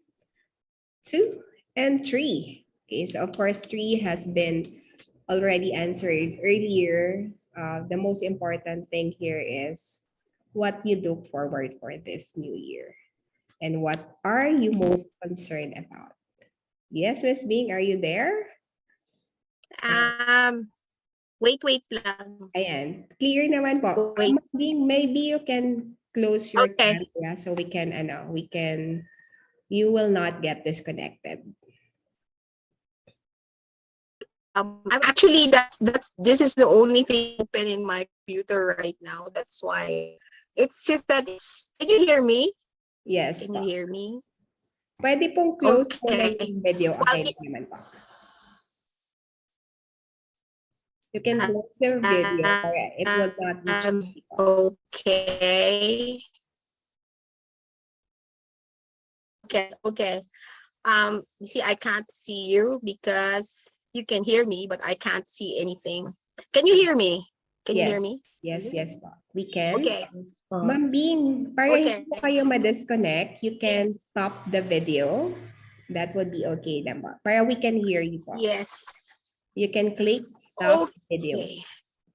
2, and 3. Okay, so of course 3 has been already answered earlier. The most important thing here is what you look forward for this new year and what are you most concerned about. Yes, Miss Bing, are you there? wait lang. Ayan, clear naman po. Wait. Miss Bing, maybe you can close your Okay. camera so you will not get disconnected. I'm actually this is the only thing open in my computer right now. That's why it's just that can you hear me? Yes. Can you hear me? Pwede pong close mo Okay. lang yung video. Okay naman po. You can close your video. It will not be choppy. Okay. Okay. You see, I can't see you because you can hear me, but I can't see anything. Can you hear me? Can you hear me? Yes, po. We can. Okay. Ma'am Bing, para Okay. hindi po kayo ma-disconnect, you can stop the video. That would be okay then po. Para we can hear you po. Yes. You can click stop video. Okay.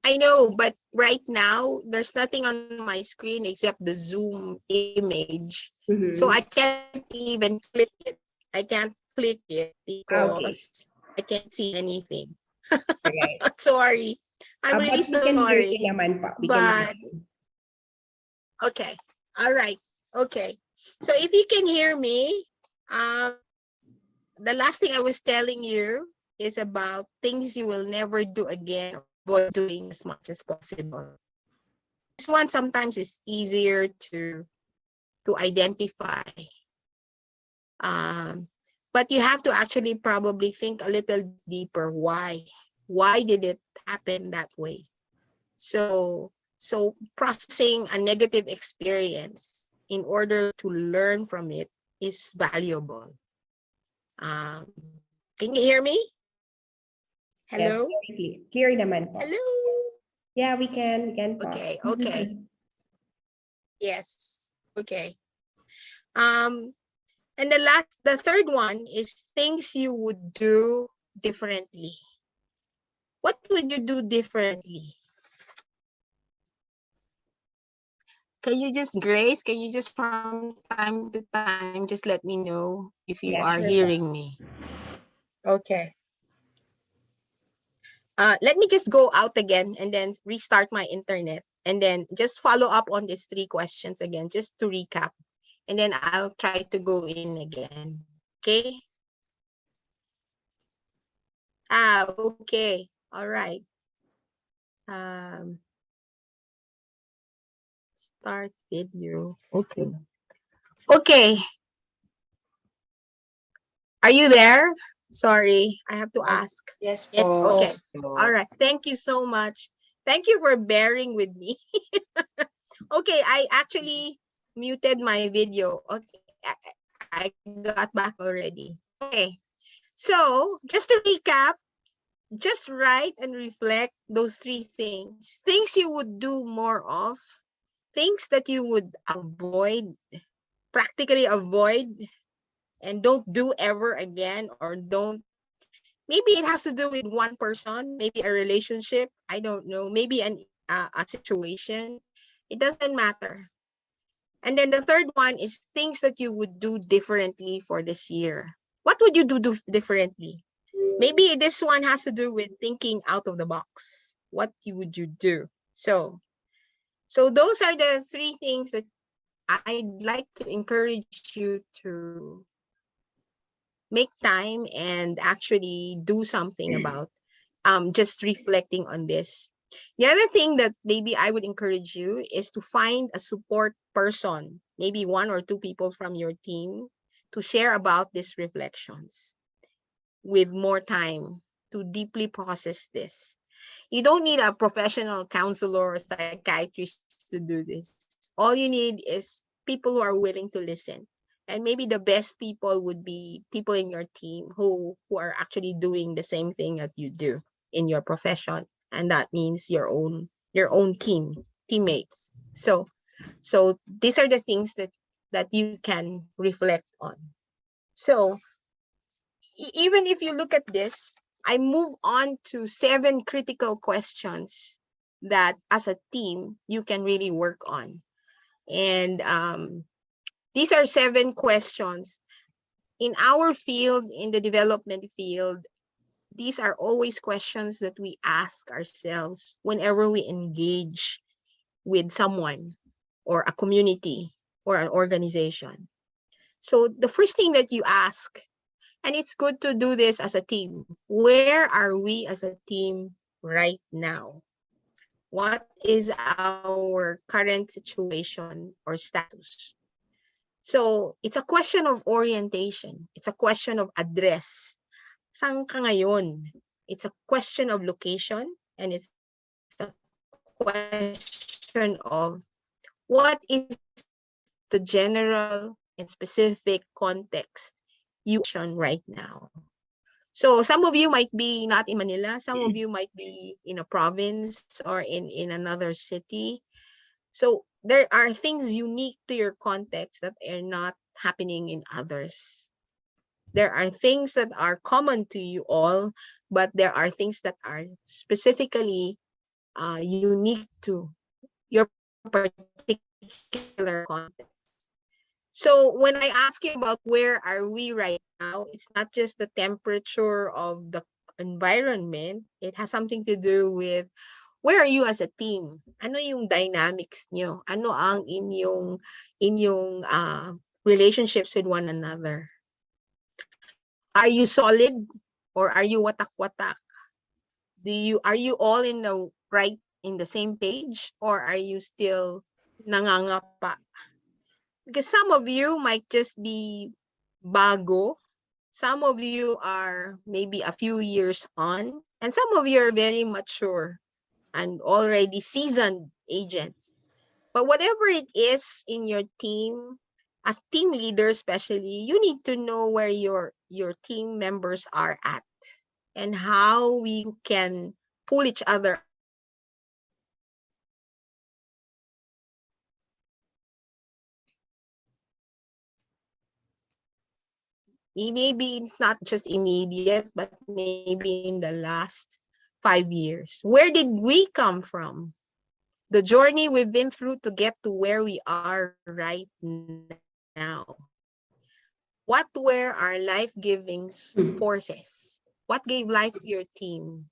I know, but right now there's nothing on my screen except the Zoom image. So I can't even click it. I can't click it because I can't see anything. Okay. Sorry. I'm really But we can hear sorry. you naman po. We can But hear you. okay. All right. Okay. So if you can hear me, the last thing I was telling you is about things you will never do again or avoid doing as much as possible. This one sometimes is easier to identify. But you have to actually probably think a little deeper. Why? Why did it happen that way? So processing a negative experience in order to learn from it is valuable. Can you hear me? Hello? Yes, clear naman po. Hello? Yeah, we can po. Okay. Yes. Okay. And the third one is things you would do differently. What would you do differently? Grace, can you just from time to time, just let me know if you Yeah, are sure. hearing me? Okay. Let me just go out again and then restart my internet and then just follow up on these 3 questions again, just to recap. And then I'll try to go in again. Okay? Okay. All right. Start video. Okay. Okay. Are you there? Sorry, I have to ask. Yes Yes po. po. Okay. All right. Thank you so much. Thank you for bearing with me. Okay, I actually muted my video. Okay, I got back already. Okay. So, just to recap, just write and reflect those 3 things. Things you would do more of, things that you would avoid, practically avoid, and don't do ever again, or don't. Maybe it has to do with one person, maybe a relationship, I don't know, maybe a situation. It doesn't matter. And then the third one is things that you would do differently for this year. What would you do differently? Maybe this one has to do with thinking out of the box. What would you do? So those are the 3 things that I'd like to encourage you to make time and actually do something about, just reflecting on this. The other thing that maybe I would encourage you is to find a support person, maybe 1 or 2 people from your team, to share about these reflections with more time to deeply process this. You don't need a professional counselor or psychiatrist to do this. All you need is people who are willing to listen. And maybe the best people would be people in your team who are actually doing the same thing that you do in your profession. And that means your own teammates. So these are the things that you can reflect on. So even if you look at this, I move on to 7 critical questions that as a team you can really work on. And these are 7 questions. In our field, in the development field, these are always questions that we ask ourselves whenever we engage with someone or a community or an organization. So the first thing that you ask, and it's good to do this as a team, where are we as a team right now? What is our current situation or status? So it's a question of orientation. It's a question of address. Saan ka ngayon? It's a question of location, and it's a question of what is the general and specific context you are right now. So some of you might be not in Manila, some of you might be in a province or in another city. So there are things unique to your context that are not happening in others. There are things that are common to you all, but there are things that are specifically unique to your particular context. So when I ask you about where are we right now, it's not just the temperature of the environment. It has something to do with where are you as a team? Ano yung dynamics nyo? Ano ang inyong relationships with one another? Are you solid or are you watak-watak? Are you all in the same page, or are you still nangangapa? Because some of you might just be bago. Some of you are maybe a few years on, and some of you are very mature and already seasoned agents. But whatever it is in your team, as team leader especially, you need to know where your team members are at and how we can pull each other maybe it's not just immediate, but maybe in the last 5 years. Where did we come from? The journey we've been through to get to where we are right now. What were our life-giving forces? What gave life to your team?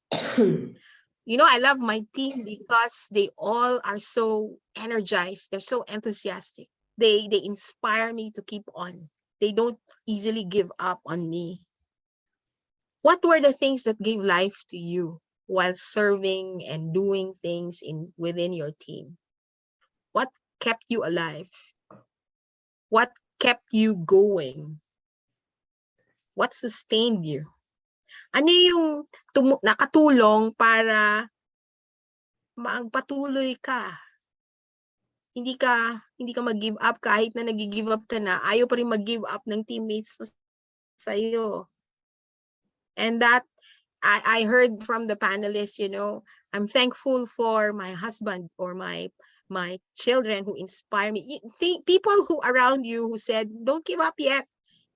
You know, I love my team because they all are so energized. They're so enthusiastic. They inspire me to keep on. They don't easily give up on me. What were the things that gave life to you while serving and doing things within your team? What kept you alive? What kept you going? What sustained you? Ano yung nakatulong para magpatuloy ka? Hindi ka mag-give up kahit na nag-give up ka na, ayaw pa rin mag-give up ng teammates mo sa'yo. And that, I heard from the panelists, you know, I'm thankful for my husband or my children who inspire me. People who around you who said, don't give up yet.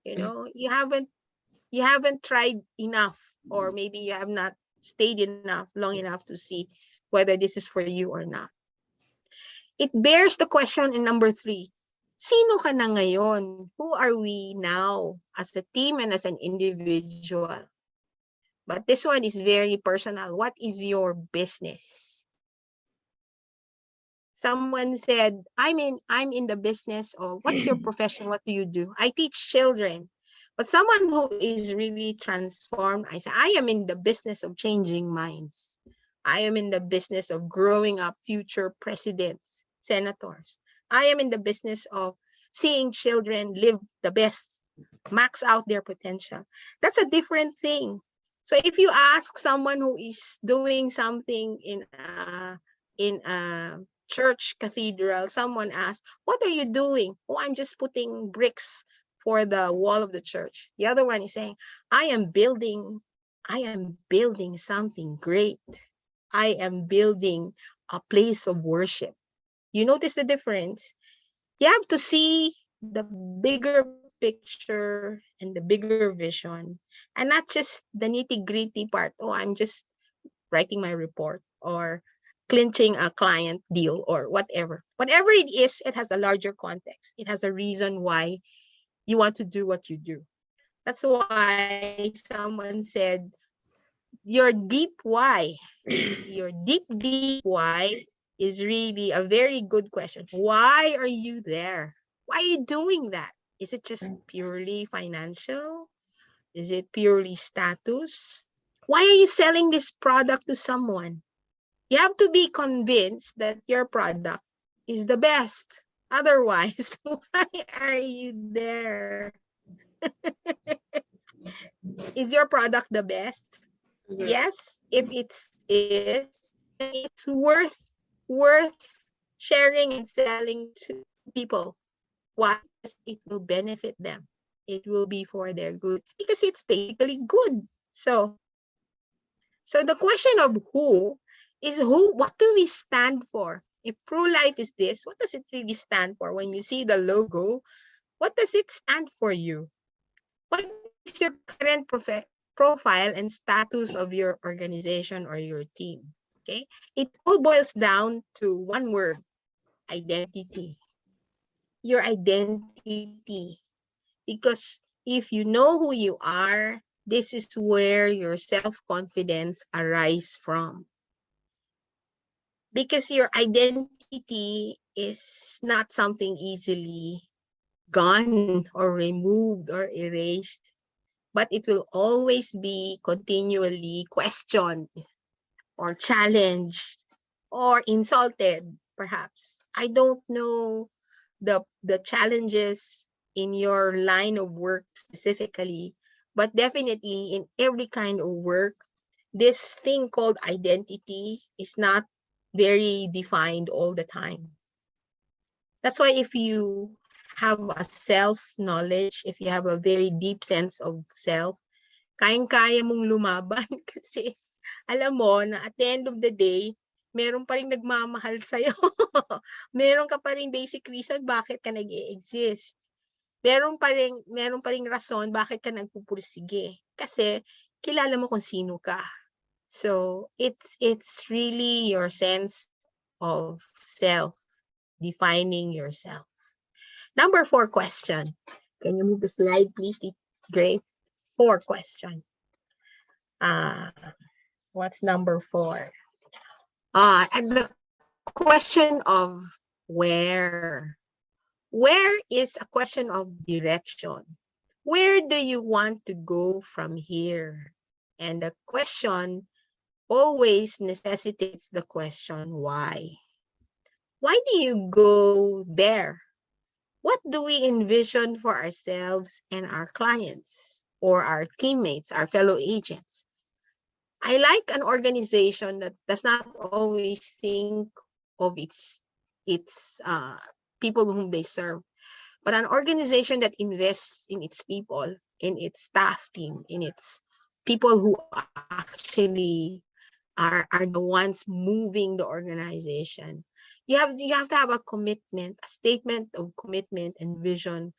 You know, you haven't tried enough, or maybe you have not stayed long enough to see whether this is for you or not. It bears the question in number 3. Sino ka na ngayon? Who are we now as a team and as an individual? But this one is very personal. What is your business? Someone said, I'm in the business of, what's your profession? What do you do? I teach children. But someone who is really transformed, I say, I am in the business of changing minds. I am in the business of growing up future presidents, senators. I am in the business of seeing children live the best, max out their potential. That's a different thing. So if you ask someone who is doing something in a church cathedral, someone asks, what are you doing? Oh, I'm just putting bricks for the wall of the church. The other one is saying, I am building something great. I am building a place of worship. You notice the difference? You have to see the bigger picture and the bigger vision, and not just the nitty-gritty part. Oh, I'm just writing my report or clinching a client deal or whatever. Whatever it is, it has a larger context. It has a reason why you want to do what you do. That's why someone said, your deep why, your deep why is really a very good question. Why are you there? Why are you doing that? Is it just purely financial? Is it purely status? Why are you selling this product to someone? You have to be convinced that your product is the best. Otherwise, why are you there? Is your product the best? Yes, if it is, it's worth sharing and selling to people. Why? Because it will benefit them. It will be for their good because it's basically good. So the question of who is who, what do we stand for? If pro-life is this, what does it really stand for? When you see the logo, what does it stand for you? What is your current profile and status of your organization or your team? Okay, it all boils down to one word: identity. Your identity. Because if you know who you are, this is where your self-confidence arises from. Because your identity is not something easily gone or removed or erased, but it will always be continually questioned or challenged or insulted, perhaps. I don't know the challenges in your line of work specifically, but definitely in every kind of work, this thing called identity is not very defined all the time. That's why if you have a self-knowledge, if you have a very deep sense of self, kayang-kaya mong lumaban kasi alam mo na at the end of the day, meron pa rin nagmamahal sa'yo. Meron ka pa rin basic reason bakit ka nag-i-exist. meron pa ring rason bakit ka nagpupursige. Kasi kilala mo kung sino ka. So it's really your sense of self, defining yourself. Number 4 question. Can you move the slide, please, Grace? 4 question. What's number 4? And the question of where. Where is a question of direction. Where do you want to go from here? And the question always necessitates the question why. Why do you go there? What do we envision for ourselves and our clients or our teammates, our fellow agents? I like an organization that does not always think of its people whom they serve, but an organization that invests in its people, in its staff team, in its people who actually are the ones moving the organization. You have to have a commitment, a statement of commitment and vision,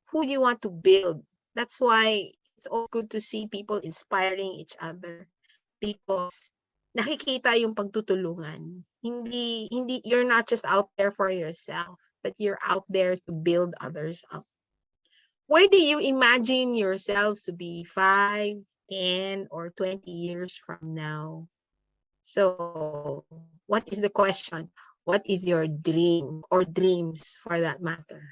who you want to build. That's why it's all good to see people inspiring each other, because nakikita yung pagtutulungan. Hindi you're not just out there for yourself, but you're out there to build others up. Where do you imagine yourselves to be 5, 10, or 20 years from now? So, what is the question? What is your dream or dreams for that matter?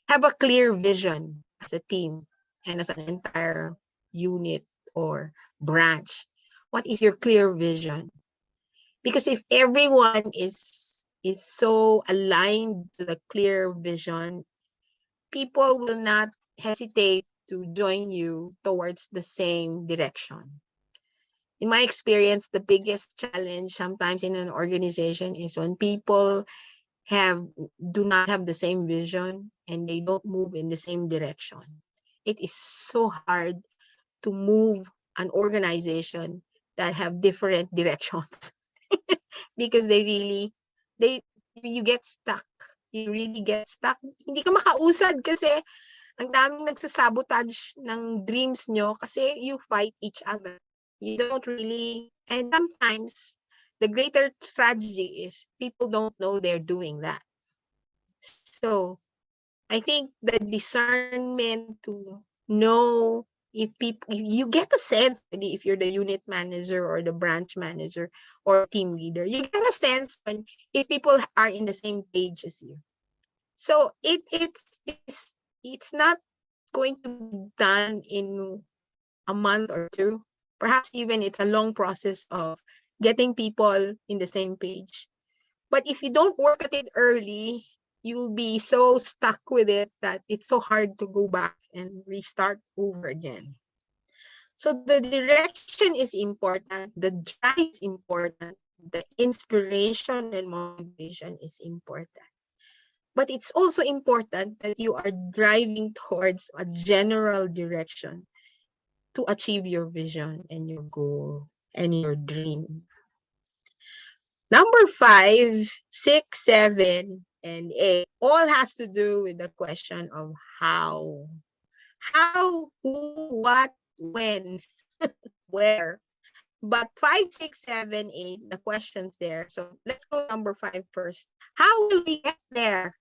Have a clear vision as a team and as an entire unit or branch. What is your clear vision? Because if everyone is so aligned to the clear vision, people will not hesitate to join you towards the same direction. In my experience, the biggest challenge sometimes in an organization is when people do not have the same vision and they don't move in the same direction. It is so hard to move an organization that have different directions because you get stuck. You really get stuck. Hindi ka makausad kasi ang daming nagsasabotage ng dreams nyo kasi you fight each other. You don't really, and sometimes the greater tragedy is people don't know they're doing that. So I think the discernment to know if you get a sense, if you're the unit manager or the branch manager or team leader, you get a sense when if people are in the same page as you. So it's not going to be done in a month or 2. Perhaps even it's a long process of getting people in the same page. But if you don't work at it early, you'll be so stuck with it that it's so hard to go back and restart over again. So the direction is important, the drive is important, the inspiration and motivation is important. But it's also important that you are driving towards a general direction to achieve your vision and your goal and your dream. Number 5, 6, 7, and 8 all has to do with the question of how. How, who, what, when, where. But 5, 6, 7, 8, the questions there. So let's go number 5 first. How will we get there?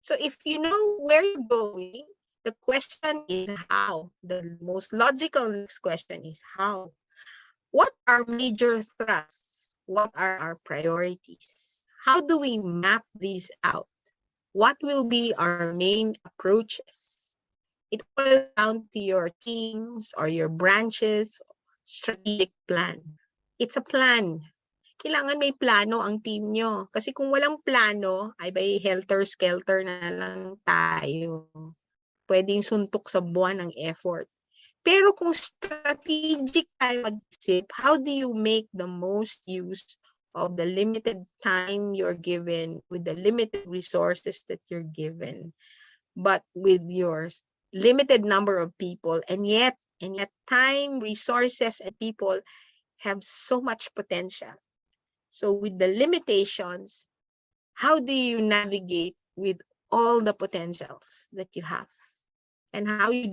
So if you know where you're going, the question is how. The most logical next question is how. What are major thrusts? What are our priorities? How do we map these out? What will be our main approaches? It boils down to your teams or your branches, strategic plan. It's a plan. Kailangan may plano ang team nyo. Kasi kung walang plano, ay by helter-skelter na lang tayo. Pwedeng suntok sa buwan ng effort. Pero kung strategic tayo mag-isip, how do you make the most use of the limited time you're given, with the limited resources that you're given, but with your limited number of people, and yet time, resources, and people have so much potential. So with the limitations, how do you navigate with all the potentials that you have, and how would you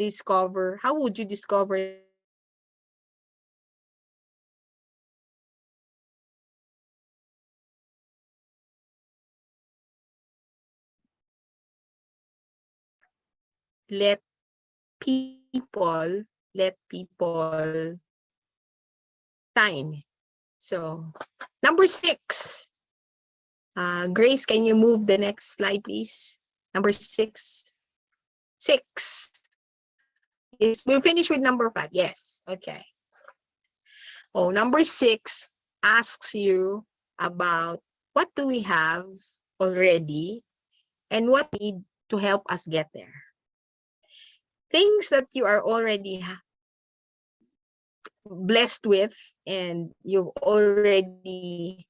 discover let people shine. So number 6, Grace, can you move the next slide, please? Number 6. 6. Yes, we'll finish with number 5. Yes. Okay. Oh, number 6 asks you about what do we have already and what we need to help us get there. Things that you are already blessed with and you've already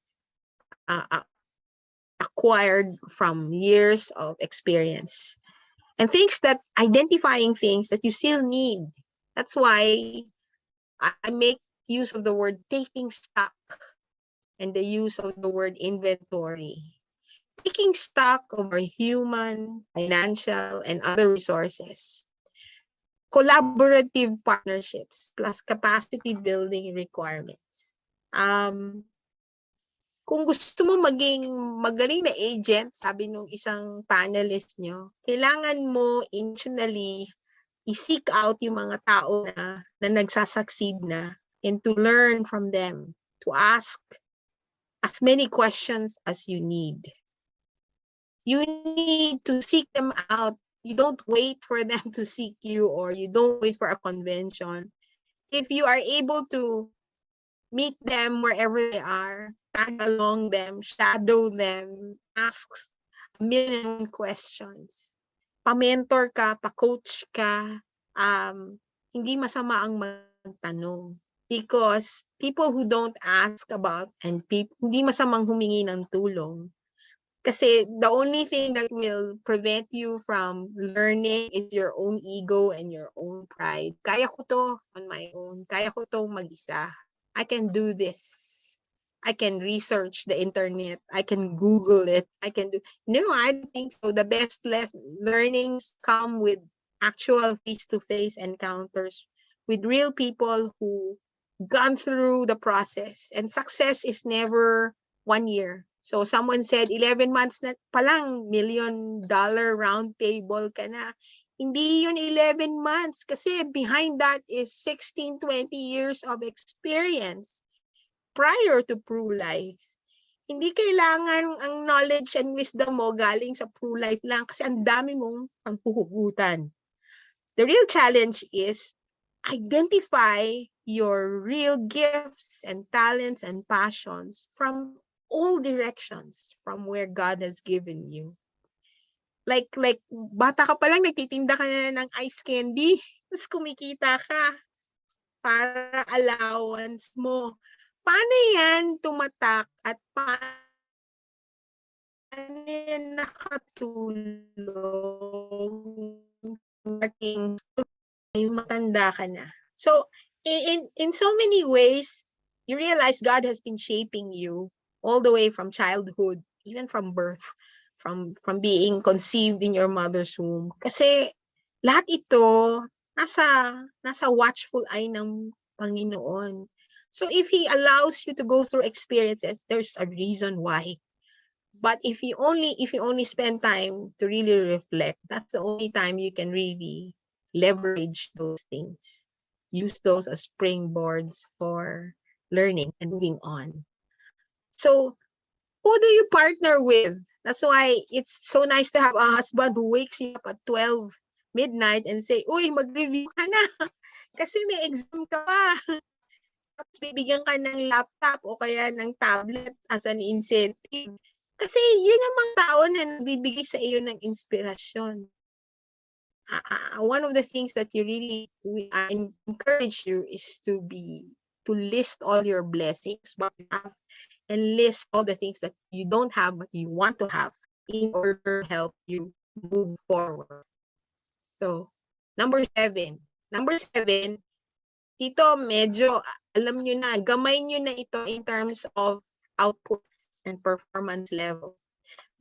acquired from years of experience, and identifying things that you still need. That's why I make use of the word taking stock and the use of the word inventory. Taking stock of our human, financial, and other resources. Collaborative partnerships plus capacity building requirements. Kung gusto mo maging magaling na agent, sabi nung isang panelist nyo, kailangan mo intentionally i-seek out yung mga tao na nagsasucceed na, and to learn from them, to ask as many questions as you need. You need to seek them out. You don't wait for them to seek you, or you don't wait for a convention. If you are able to meet them wherever they are, tag along them, shadow them, ask a million questions. Pa-mentor ka, pa-coach ka, hindi masama ang magtanong. Because people who don't ask about, and hindi masamang humingi ng tulong. Kasi the only thing that will prevent you from learning is your own ego and your own pride. Kaya ko to on my own. Kaya ko to mag-isa. I can do this. I can research the internet. I can Google it. No, I don't think so. The best learnings come with actual face-to-face encounters with real people who gone through the process. And success is never 1 year. So someone said 11 months na palang $1 million round table ka na. Hindi yun 11 months kasi behind that is 16, 20 years of experience prior to PruLife. Hindi kailangan ang knowledge and wisdom mo galing sa PruLife lang kasi ang dami mong panghuhugutan. The real challenge is identify your real gifts and talents and passions from all directions from where God has given you. Like bata ka pa lang, nagtitinda ka na ng ice candy, tapos kumikita ka para allowance mo. Paano yan tumatak at paano yan nakatulong yung matanda ka na? So, in so many ways, you realize God has been shaping you all the way from childhood, even from birth, from being conceived in your mother's womb. Kasi lahat ito nasa watchful eye ng Panginoon. So if He allows you to go through experiences, there's a reason why. But if you only spend time to really reflect, that's the only time you can really leverage those things. Use those as springboards for learning and moving on. So who do you partner with? That's why it's so nice to have a husband who wakes you up at 12 midnight and say, uy, mag-review ka na. Kasi may exam ka pa. Tapos bibigyan ka ng laptop o kaya ng tablet as an incentive. Kasi yun ang mga tao na nagbibigay sa iyo ng inspirasyon. One of the things that I encourage you is to list all your blessings, but you have, and list all the things that you don't have but you want to have in order to help you move forward. So, number 7. Dito medyo alam nyo na, gamay nyo na ito in terms of output and performance level.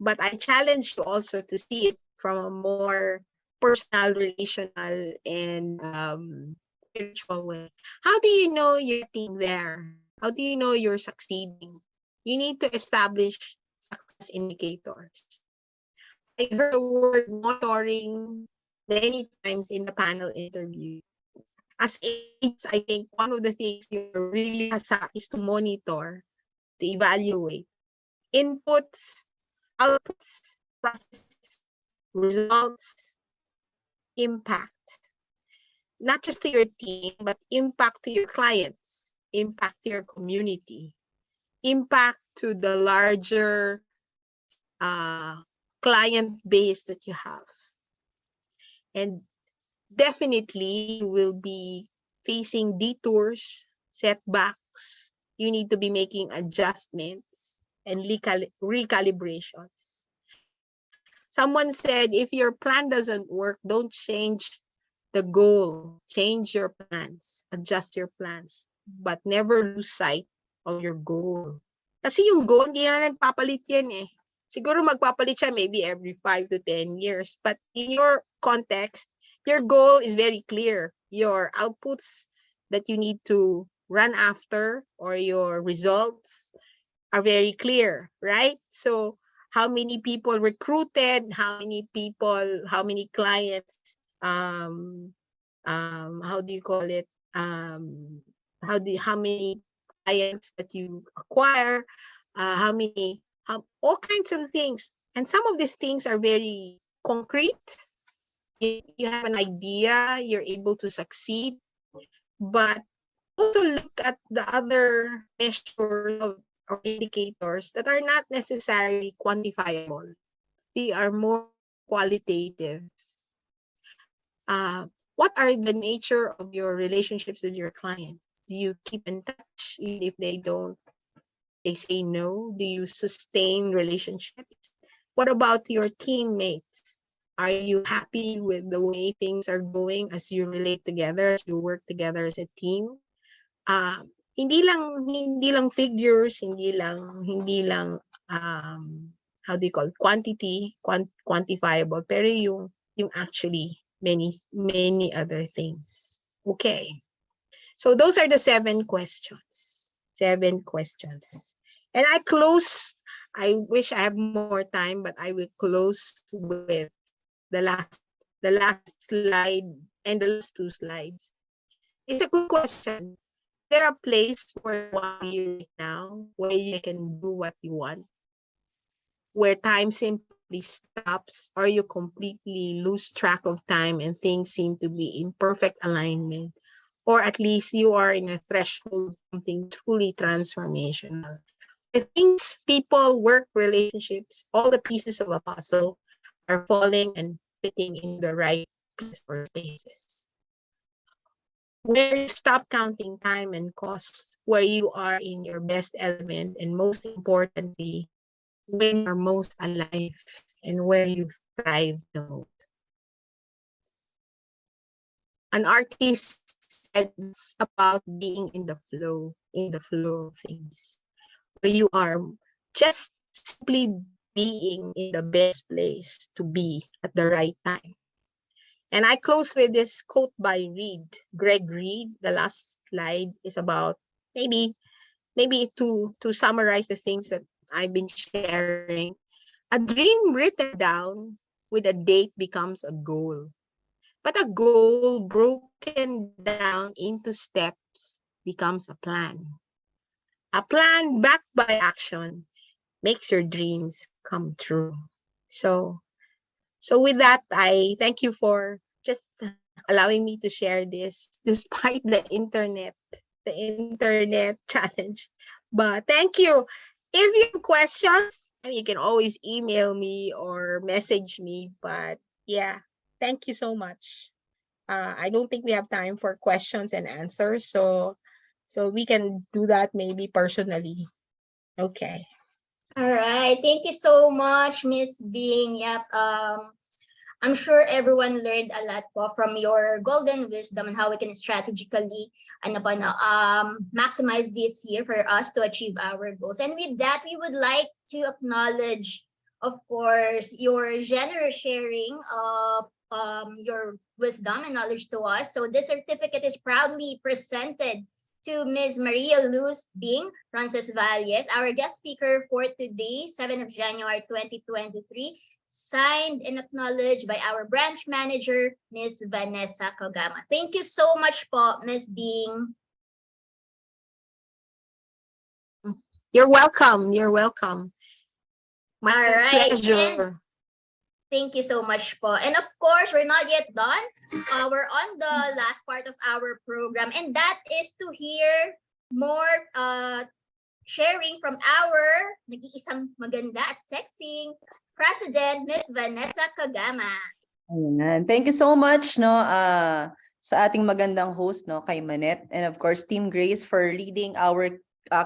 but I challenge you also to see it from a more personal, relational, and spiritual way. How do you know you're getting there? How do you know you're succeeding? You need to establish success indicators. I heard the word monitoring many times in the panel interview. As aides, I think one of the things you really has is to monitor, to evaluate inputs, outputs, processes, results, impact. Not just to your team, but impact to your clients, impact to your community, impact to the larger client base that you have. And definitely you will be facing detours, setbacks. You need to be making adjustments and recalibrations. Someone said, if your plan doesn't work, don't change the goal. Change your plans, adjust your plans, but never lose sight of your goal. Kasi yung goal, hindi na nagpapalit yan eh. Siguro magpapalit siya maybe every 5 to 10 years. But in your context, your goal is very clear. Your outputs that you need to run after or your results are very clear, right? So how many people recruited, how many people, how many clients, how do you call it? How many clients that you acquire, all kinds of things. And some of these things are very concrete. You have an idea, you're able to succeed, but also look at the other measures or indicators that are not necessarily quantifiable. They are more qualitative. What are the nature of your relationships with your clients? Do you keep in touch even if they say no? Do you sustain relationships? What about your teammates? Are you happy with the way things are going as you relate together, as you work together as a team? Hindi lang figures, hindi lang how do you call it? Quantifiable, pero yung actually many other things. Okay. So those are the 7 questions. 7 questions. And I wish I have more time, but I will close with the last slide and the last 2 slides. It's a good question. There are places where you want to be right now, where you can do what you want, where time simply stops, or you completely lose track of time and things seem to be in perfect alignment, or at least you are in a threshold of something truly transformational. The things, people, work, relationships, all the pieces of a puzzle are falling and fitting in the right place or places. Where you stop counting time and cost, where you are in your best element, and most importantly, when you're most alive and where you thrive the most. An artist said it's about being in the flow of things, where you are just simply being in the best place to be at the right time. And I close with this quote by Greg Reed. The last slide is about maybe to summarize the things that I've been sharing. A dream written down with a date becomes a goal. But a goal broken down into steps becomes a plan. A plan backed by action makes your dreams come true. So with that, I thank you for just allowing me to share this despite the internet challenge. But thank you. If you have questions, you can always email me or message me. But yeah, thank you so much. I don't think we have time for questions and answers, so we can do that maybe personally. Okay. All right. Thank you so much, Miss Bing. Yep. I'm sure everyone learned a lot po from your golden wisdom and how we can strategically maximize this year for us to achieve our goals. And with that, we would like to acknowledge of course, your generous sharing of your wisdom and knowledge to us. So this certificate is proudly presented to Ms. Maria Luz Bing Roncesvalles, our guest speaker for today, 7th of January 2023, signed and acknowledged by our branch manager, Ms. Vanessa Kogama. Thank you so much po, Ms. Bing. You're welcome. You're welcome. My All right. pleasure. Thank you so much po. And of course, we're not yet done. We're on the last part of our program, and that is to hear more sharing from our nag-iisang maganda at sexy President, Ms. Vanessa Kogama. Ayan. Thank you so much sa ating magandang host kay Manette, and of course Team Grace for leading our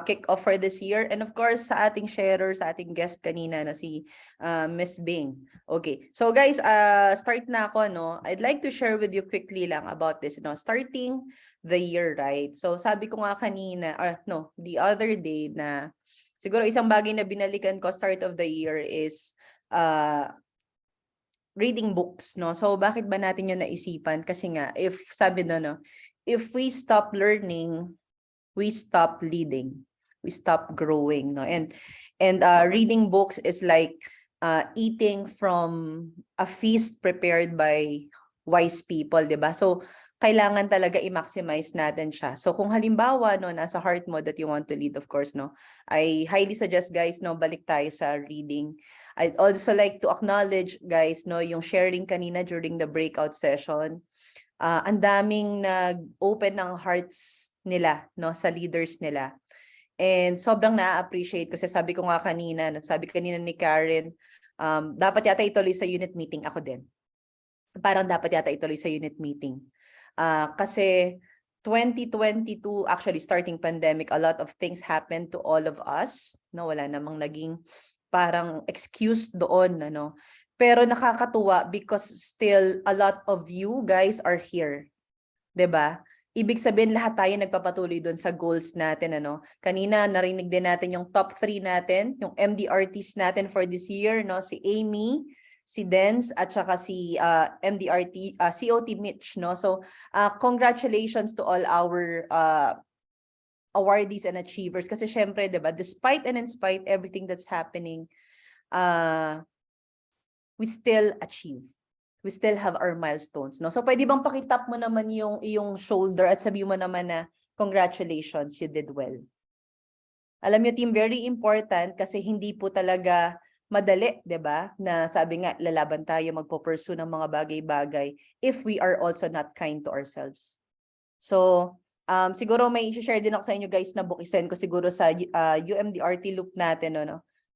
kick-off for this year, and of course sa ating sharer, sa ating guest kanina na si Ms. Bing. Okay. So guys, start na ako I'd like to share with you quickly lang about this starting the year, right? So sabi ko nga kanina the other day na siguro isang bagay na binalikan ko start of the year is reading books, So bakit ba natin yun naisipan? Kasi nga if sabi if we stop learning, we stop leading, we stop growing, and reading books is like eating from a feast prepared by wise people, diba? So kailangan talaga i-maximize natin siya. So kung halimbawa nasa heart mo that you want to lead, of course I highly suggest guys balik tayo sa reading. I'd also like to acknowledge guys yung sharing kanina during the breakout session. Ang daming nag-open ng hearts nila sa leaders nila, and sobrang na-appreciate kasi sabi ko nga kanina, sabi kanina ni Karen, dapat yata ituloy sa unit meeting. Ako din parang dapat yata ituloy sa unit meeting kasi 2022 actually starting pandemic, a lot of things happened to all of us, wala namang naging parang excuse doon, pero nakakatuwa because still a lot of you guys are here, 'di ba? Ibig sabihin lahat tayo nagpapatuloy doon sa goals natin, Kanina narinig din natin yung top 3 natin, yung MDRTs natin for this year, si Amy, si Dens, at saka si MDRT, COT Mitch, So congratulations to all our awardees and achievers kasi syempre, 'di ba, despite and in spite everything that's happening, we still achieve. We still have our milestones, So pwede bang pakitap mo naman yung iyong shoulder at sabi mo naman na congratulations, you did well. Alam niyo team, very important kasi hindi po talaga madali, 'di ba? Na sabi nga lalaban tayo, magpo-pursue ng mga bagay-bagay if we are also not kind to ourselves. So siguro may i-share din ako sa inyo guys na bukisin ko siguro sa UMDRT loop natin,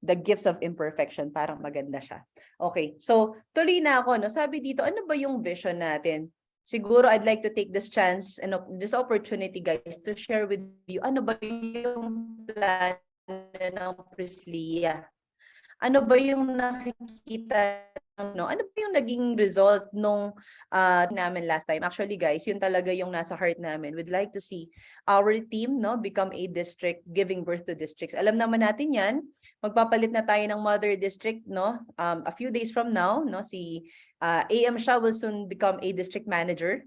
The Gifts of Imperfection, parang maganda siya. Okay, so tuloy na ako, Sabi dito, ano ba yung vision natin? Siguro I'd like to take this chance and this opportunity, guys, to share with you, ano ba yung plan ng Prislia? Ano ba yung nakikita, ano ba yung naging result nung namin last time? Actually, guys, yun talaga yung nasa heart namin. We'd like to see our team become a district, giving birth to districts. Alam naman natin yan. Magpapalit na tayo ng mother district, a few days from now, si AM Shah will soon become a district manager.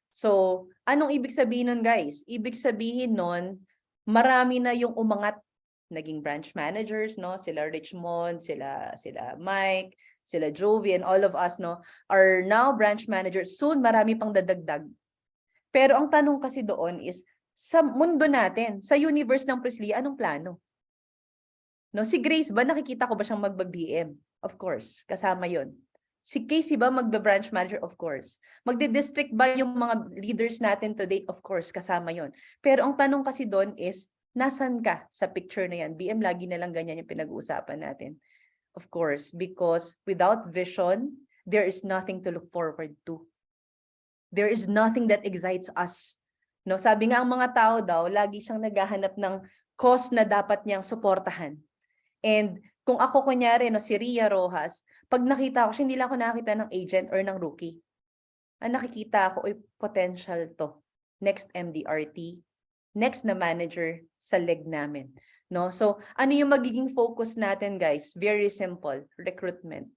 So, anong ibig sabihin nun, guys? Ibig sabihin nun, marami na yung umangat, naging branch managers, sila Richmond, sila Mike, sila Jovi, and all of us are now branch managers. Soon marami pang dadagdag. Pero ang tanong kasi doon is sa mundo natin, sa universe ng Prislia, anong plano? Si Grace ba, nakikita ko ba siyang mag-BM? Of course, kasama 'yon. Si Casey ba magbe-branch manager? Of course. Magde-district ba yung mga leaders natin today? Of course, kasama 'yon. Pero ang tanong kasi doon is nasan ka sa picture na yan? BM, lagi na lang ganyan yung pinag-uusapan natin. Of course, because without vision, there is nothing to look forward to. There is nothing that excites us. Sabi nga ang mga tao daw, lagi siyang naghahanap ng cause na dapat niyang suportahan. And kung ako kunyari, si Ria Rojas, pag nakita ko siya, hindi lang ako nakakita ng agent or ng rookie. Ang nakikita ako, potential to. Next MDRT, next na manager sa leg namin. No? So, ano yung magiging focus natin, guys? Very simple, recruitment.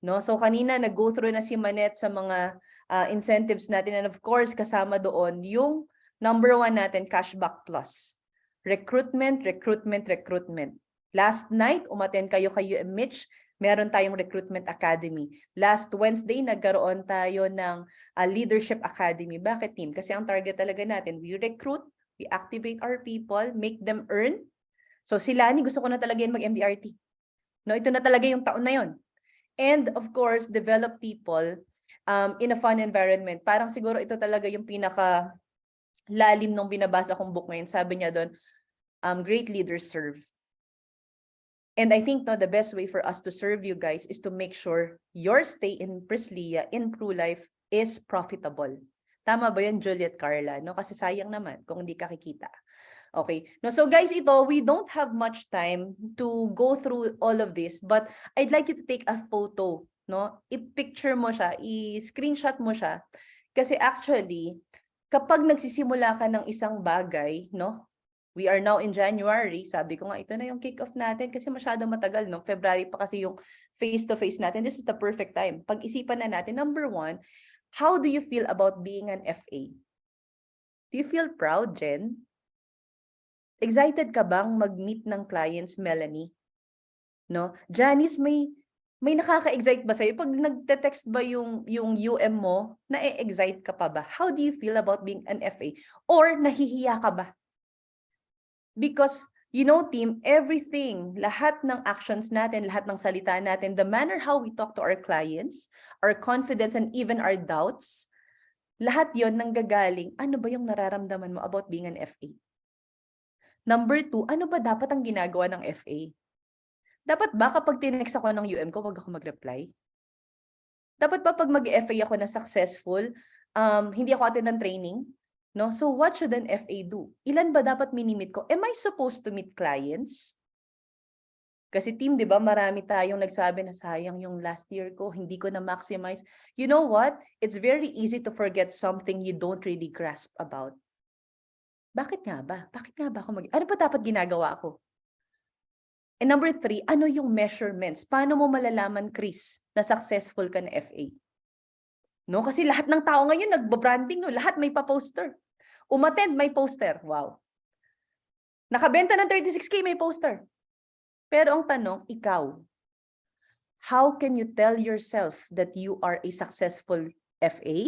No? So, kanina nag-go through na si Manette sa mga incentives natin, and of course, kasama doon yung number 1 natin, Cashback Plus. Recruitment, recruitment, recruitment. Last night, umattend kayo kay UM Mitch, meron tayong Recruitment Academy. Last Wednesday, nagkaroon tayo ng Leadership Academy. Bakit, team? Kasi ang target talaga natin, we recruit, we activate our people, make them earn. So si Lani, gusto ko na talaga yan mag-MDRT. No, ito na talaga yung taon na yon. And of course, develop people in a fun environment. Parang siguro ito talaga yung pinaka lalim nung binabasa kong book ngayon. Sabi niya doon, great leaders serve. And I think the best way for us to serve you guys is to make sure your stay in Prislia, in PruLife, is profitable. Tama ba yun, Juliet Carla? No? Kasi sayang naman kung hindi ka kikita. Okay. No, so guys, we don't have much time to go through all of this, but I'd like you to take a photo, no? I-picture mo siya, i-screenshot mo siya. Kasi actually, kapag nagsisimula ka ng isang bagay, no? We are now in January. Sabi ko nga, ito na yung kick-off natin kasi masyadong matagal, no? February pa kasi yung face-to-face natin. This is the perfect time. Pag-isipan na natin, number 1, how do you feel about being an FA? Do you feel proud, Jen? Excited ka bang mag-meet ng clients, Melanie? No? Janice, may nakaka-excite ba sa'yo? Pag nagte-text ba yung UM mo, na-excite ka pa ba? How do you feel about being an FA? Or nahihiya ka ba? Because, team, everything, lahat ng actions natin, lahat ng salita natin, the manner how we talk to our clients, our confidence, and even our doubts, lahat yon nanggagaling, ano ba yung nararamdaman mo about being an FA? Number 2, ano ba dapat ang ginagawa ng FA? Dapat ba kapag tinext ako ng UM ko, wag ako mag-reply? Dapat ba pag mag-FA ako na successful, hindi ako attend ng training? No? So what should an FA do? Ilan ba dapat minimit ko? Am I supposed to meet clients? Kasi team, di ba, marami tayong nagsabi na sayang yung last year ko, hindi ko na maximize. You know what? It's very easy to forget something you don't really grasp about. Bakit nga ba? Bakit nga ba ako ano pa dapat ginagawa ko? And number 3, ano yung measurements? Paano mo malalaman, Chris, na successful ka na FA? No, kasi lahat ng tao ngayon nagbo-branding, no? Lahat may pa-poster. Umattend, may poster. Wow. Nakabenta ng 36K, may poster. Pero ang tanong, ikaw, how can you tell yourself that you are a successful FA?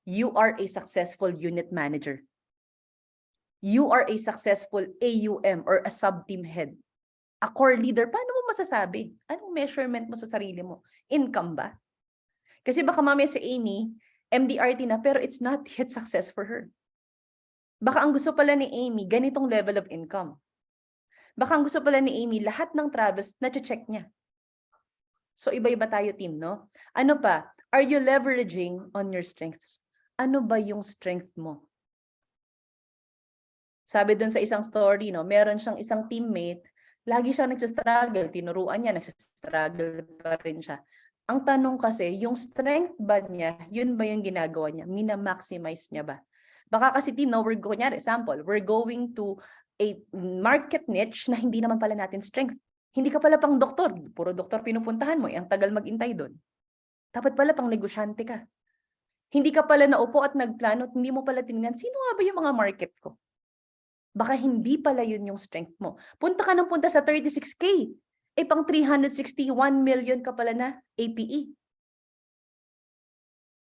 You are a successful unit manager. You are a successful AUM or a sub-team head. A core leader, paano mo masasabi? Anong measurement mo sa sarili mo? Income ba? Kasi baka mamaya si Amy, MDRT na, pero it's not yet success for her. Baka ang gusto pala ni Amy, ganitong level of income. Baka ang gusto pala ni Amy, lahat ng travels, na-check niya. So iba-iba tayo, team, no? Ano pa? Are you leveraging on your strengths? Ano ba yung strength mo? Sabi dun sa isang story, no, meron siyang isang teammate, lagi siyang nagsistruggle, tinuruan niya, nagsistruggle pa rin siya. Ang tanong kasi, yung strength ba niya, yun ba yung ginagawa niya? Mina-maximize niya ba? Baka kasi team, no, kunyari, example, we're going to a market niche na hindi naman pala natin strength. Hindi ka pala pang doktor, puro doktor pinupuntahan mo, ang tagal mag-intay doon. Dapat pala pang negosyante ka. Hindi ka pala naupo at nagplano at hindi mo pala tinignan, sino nga ba yung mga market ko? Baka hindi pala yun yung strength mo. Punta ka ng punta sa 36K. Eh pang 361 million ka pala na APE.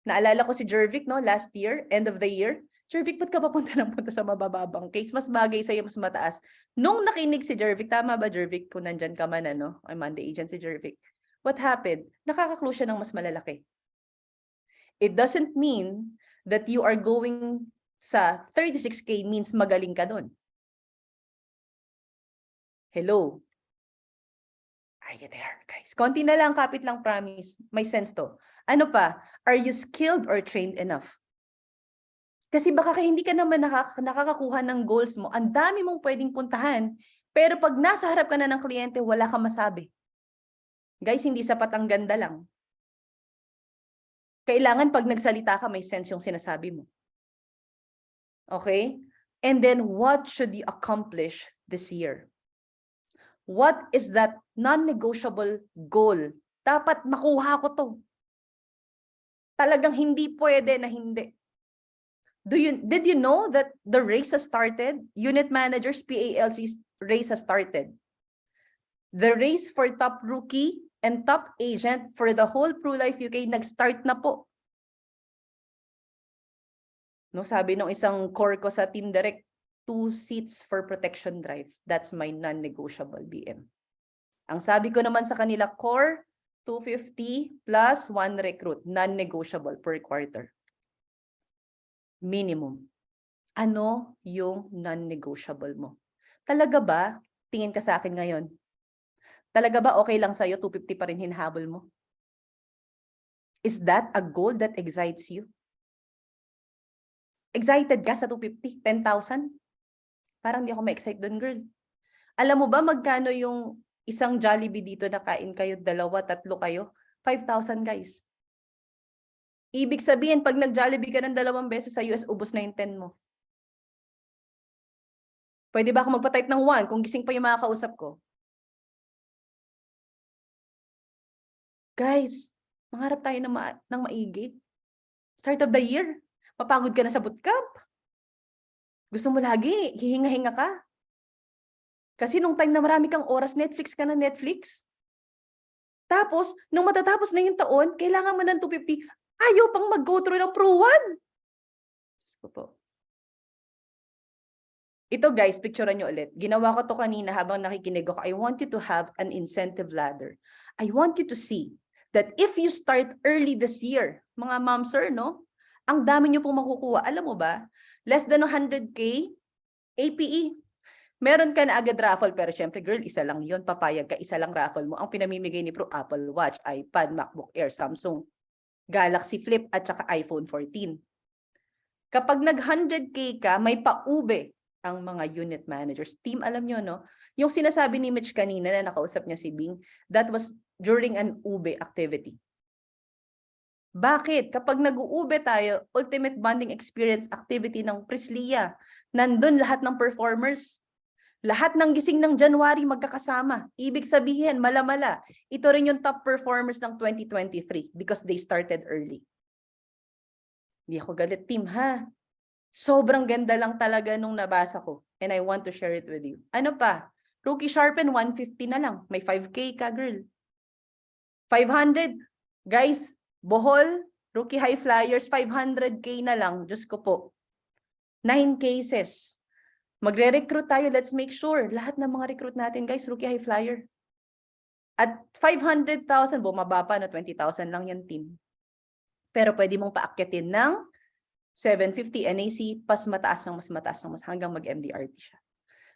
Naalala ko si Jervic, no, last year, end of the year. Jervic, ba't ka papunta ng punta sa mabababang case? Mas bagay sa'yo, mas mataas. Nung nakinig si Jervic, tama ba Jervic? Kung nandyan ka man, ano? I'm Monday agent si Jervic. What happened? Nakaka-clue siya ng mas malalaki. It doesn't mean that you are going sa 36K means magaling ka doon. Hello? Are you there, guys? Konti na lang, kapit lang, promise. May sense to. Ano pa? Are you skilled or trained enough? Kasi baka hindi ka naman nakakakuha ng goals mo. Ang dami mong pwedeng puntahan. Pero pag nasa harap ka na ng kliyente, wala kang masabi. Guys, hindi sapat ang ganda lang. Kailangan pag nagsalita ka, may sense yung sinasabi mo. Okay? And then what should you accomplish this year? What is that non-negotiable goal? Dapat makuha ko to. Talagang hindi pwede na hindi. Did you know that the race has started? Unit managers, PALC's race has started. The race for top rookie and top agent for the whole ProLife UK nag-start na po. No, sabi nung isang core ko sa Team Direct, 2 seats for protection drive. That's my non-negotiable BM. Ang sabi ko naman sa kanila, core, 250 plus 1 recruit, non-negotiable per quarter. Minimum. Ano yung non-negotiable mo? Talaga ba, tingin ka sa akin ngayon, talaga ba okay lang sa'yo, 250 pa rin hinahabol mo? Is that a goal that excites you? Excited ka sa 250? 10,000? Parang di ako ma-excite doon, girl. Alam mo ba magkano yung isang Jollibee dito na kain kayo, 2, 3 kayo? 5,000, guys. Ibig sabihin, pag nag-Jollibee ka ng 2 beses sa US, ubos na yung 10 mo. Pwede ba ako magpa-type ng 1 kung gising pa yung mga kausap ko? Guys, mangarap tayo ng maigi. Start of the year, mapagod ka na sa bootcamp. Gusto mo lagi, hihinga-hinga ka. Kasi nung time na marami kang oras, Netflix ka na Netflix. Tapos, nung matatapos na yung taon, kailangan mo ng 250, ayaw pang mag-go through ng Pro 1. Diyos ko po. Ito guys, picturean nyo ulit. Ginawa ko to kanina habang nakikinig ako. I want you to have an incentive ladder. I want you to see that if you start early this year, mga ma'am, sir, no? Ang dami nyo pong makukuha. Alam mo ba? Less than 100K, APE. Meron ka na agad raffle, pero syempre, girl, isa lang yun. Papayag ka, isa lang raffle mo. Ang pinamimigay ni Pro, Apple Watch, iPad, MacBook Air, Samsung, Galaxy Flip, at saka iPhone 14. Kapag nag-100K ka, may paube ang mga unit managers. Team, alam nyo, no? Yung sinasabi ni Mitch kanina na nakausap niya si Bing, that was during an ube activity. Bakit? Kapag nag-uube tayo, ultimate bonding experience activity ng Prislia, nandun lahat ng performers. Lahat ng gising ng January magkakasama. Ibig sabihin, mala-mala, ito rin yung top performers ng 2023 because they started early. Hindi ako galit, team, ha? Sobrang ganda lang talaga nung nabasa ko. And I want to share it with you. Ano pa? Rookie Sharpen, 150 na lang. May 5K ka, girl. 500. Guys, Bohol, Rookie High Flyers, 500K na lang. Diyos ko po. 9 cases. Magre-recruit tayo. Let's make sure. Lahat ng mga recruit natin, guys, Rookie High Flyer. At 500,000, bumaba pa na 20,000 lang yan, team. Pero pwede mong paakyatin ng 750 NAC, mas mataas hanggang mag-MDRT siya.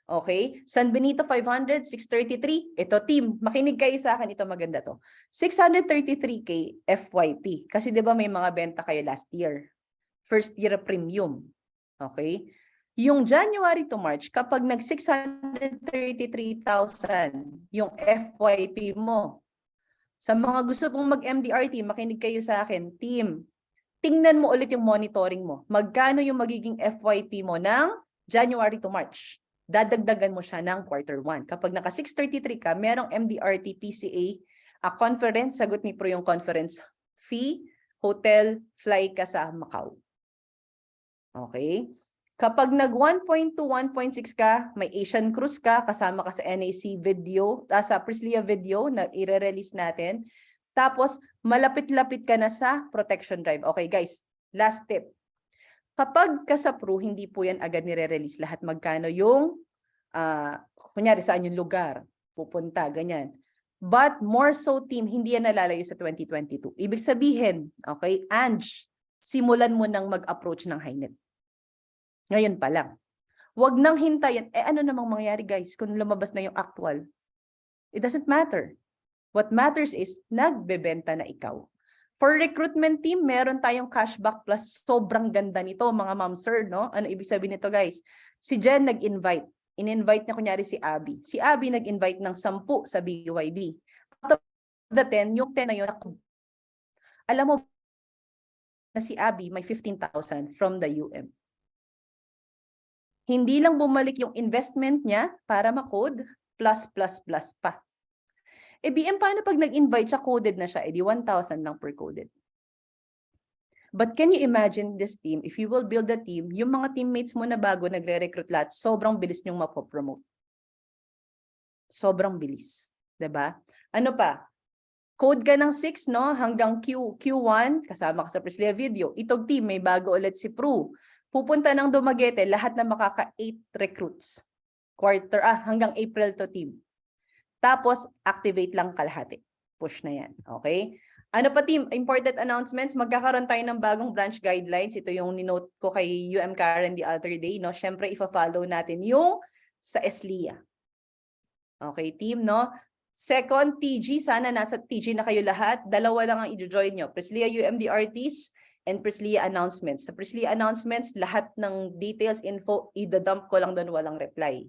Okay? San Benito 500, 633. Ito team, makinig kayo sa akin, ito maganda to. 633K FYP. Kasi 'di ba may mga benta kayo last year. First year premium. Okay? Yung January to March, kapag nag 633,000 yung FYP mo. Sa mga gusto pong mag-MDRT, makinig kayo sa akin, team. Tingnan mo ulit yung monitoring mo. Magkano yung magiging FYP mo ng January to March? Dadagdagan mo siya ng quarter 1. Kapag naka 633 ka, merong MDRT PCA, a conference, sagot ni Pro yung conference fee, hotel, fly ka sa Macau. Okay? Kapag nag 1.2, 1.6 ka, may Asian Cruise ka, kasama ka sa NAC video, sa Prislia video na i-release natin. Tapos, malapit-lapit ka na sa protection drive. Okay, guys, last tip. Kapag ka sa Pro, hindi po yan agad nire-release lahat. Magkano yung, kunyari saan yung lugar, pupunta, ganyan. But more so, team, hindi yan nalalayo sa 2022. Ibig sabihin, okay, Ange, simulan mo nang mag-approach ng HiNet. Ngayon pa lang. Huwag nang hintayin. Ano namang mangyayari, guys, kung lumabas na yung actual? It doesn't matter. What matters is, nagbebenta na ikaw. For recruitment team, meron tayong cashback plus sobrang ganda nito, mga ma'am, sir, no? Ano ibig sabihin nito, guys? Si Jen nag-invite. In-invite niya kunyari si Abby. Si Abby nag-invite ng 10 sa BYB. Out of the 10, yung 10 na yun, alam mo na si Abby may 15,000 from the UM. Hindi lang bumalik yung investment niya para ma-code, plus pa. Eh, BM, paano pag nag-invite siya, coded na siya, edi 1,000 lang per coded. But can you imagine this team, if you will build a team, yung mga teammates mo na bago nagre-recruit lahat, sobrang bilis niyong mapopromote. Sobrang bilis. 'Di ba? Ano pa? Code ka ng 6, no? Hanggang Q1, kasama ka sa Priscilla video. Itog team, may bago ulit si Pru. Pupunta ng Dumaguete, lahat na makaka-8 recruits. Hanggang April to team. Tapos, activate lang kalahati. Push na yan. Okay? Ano pa team? Important announcements. Magkakaroon tayo ng bagong branch guidelines. Ito yung ninote ko kay UM Karen the other day. No? Siyempre, ifa-follow natin yung sa ESLIA. Okay, team, no? Second, TG. Sana nasa TG na kayo lahat. Dalawa lang ang i-join nyo. Priscilla UMDRTs and Priscilla announcements. Sa Priscilla announcements, lahat ng details, info, i-dump ko lang doon, walang reply.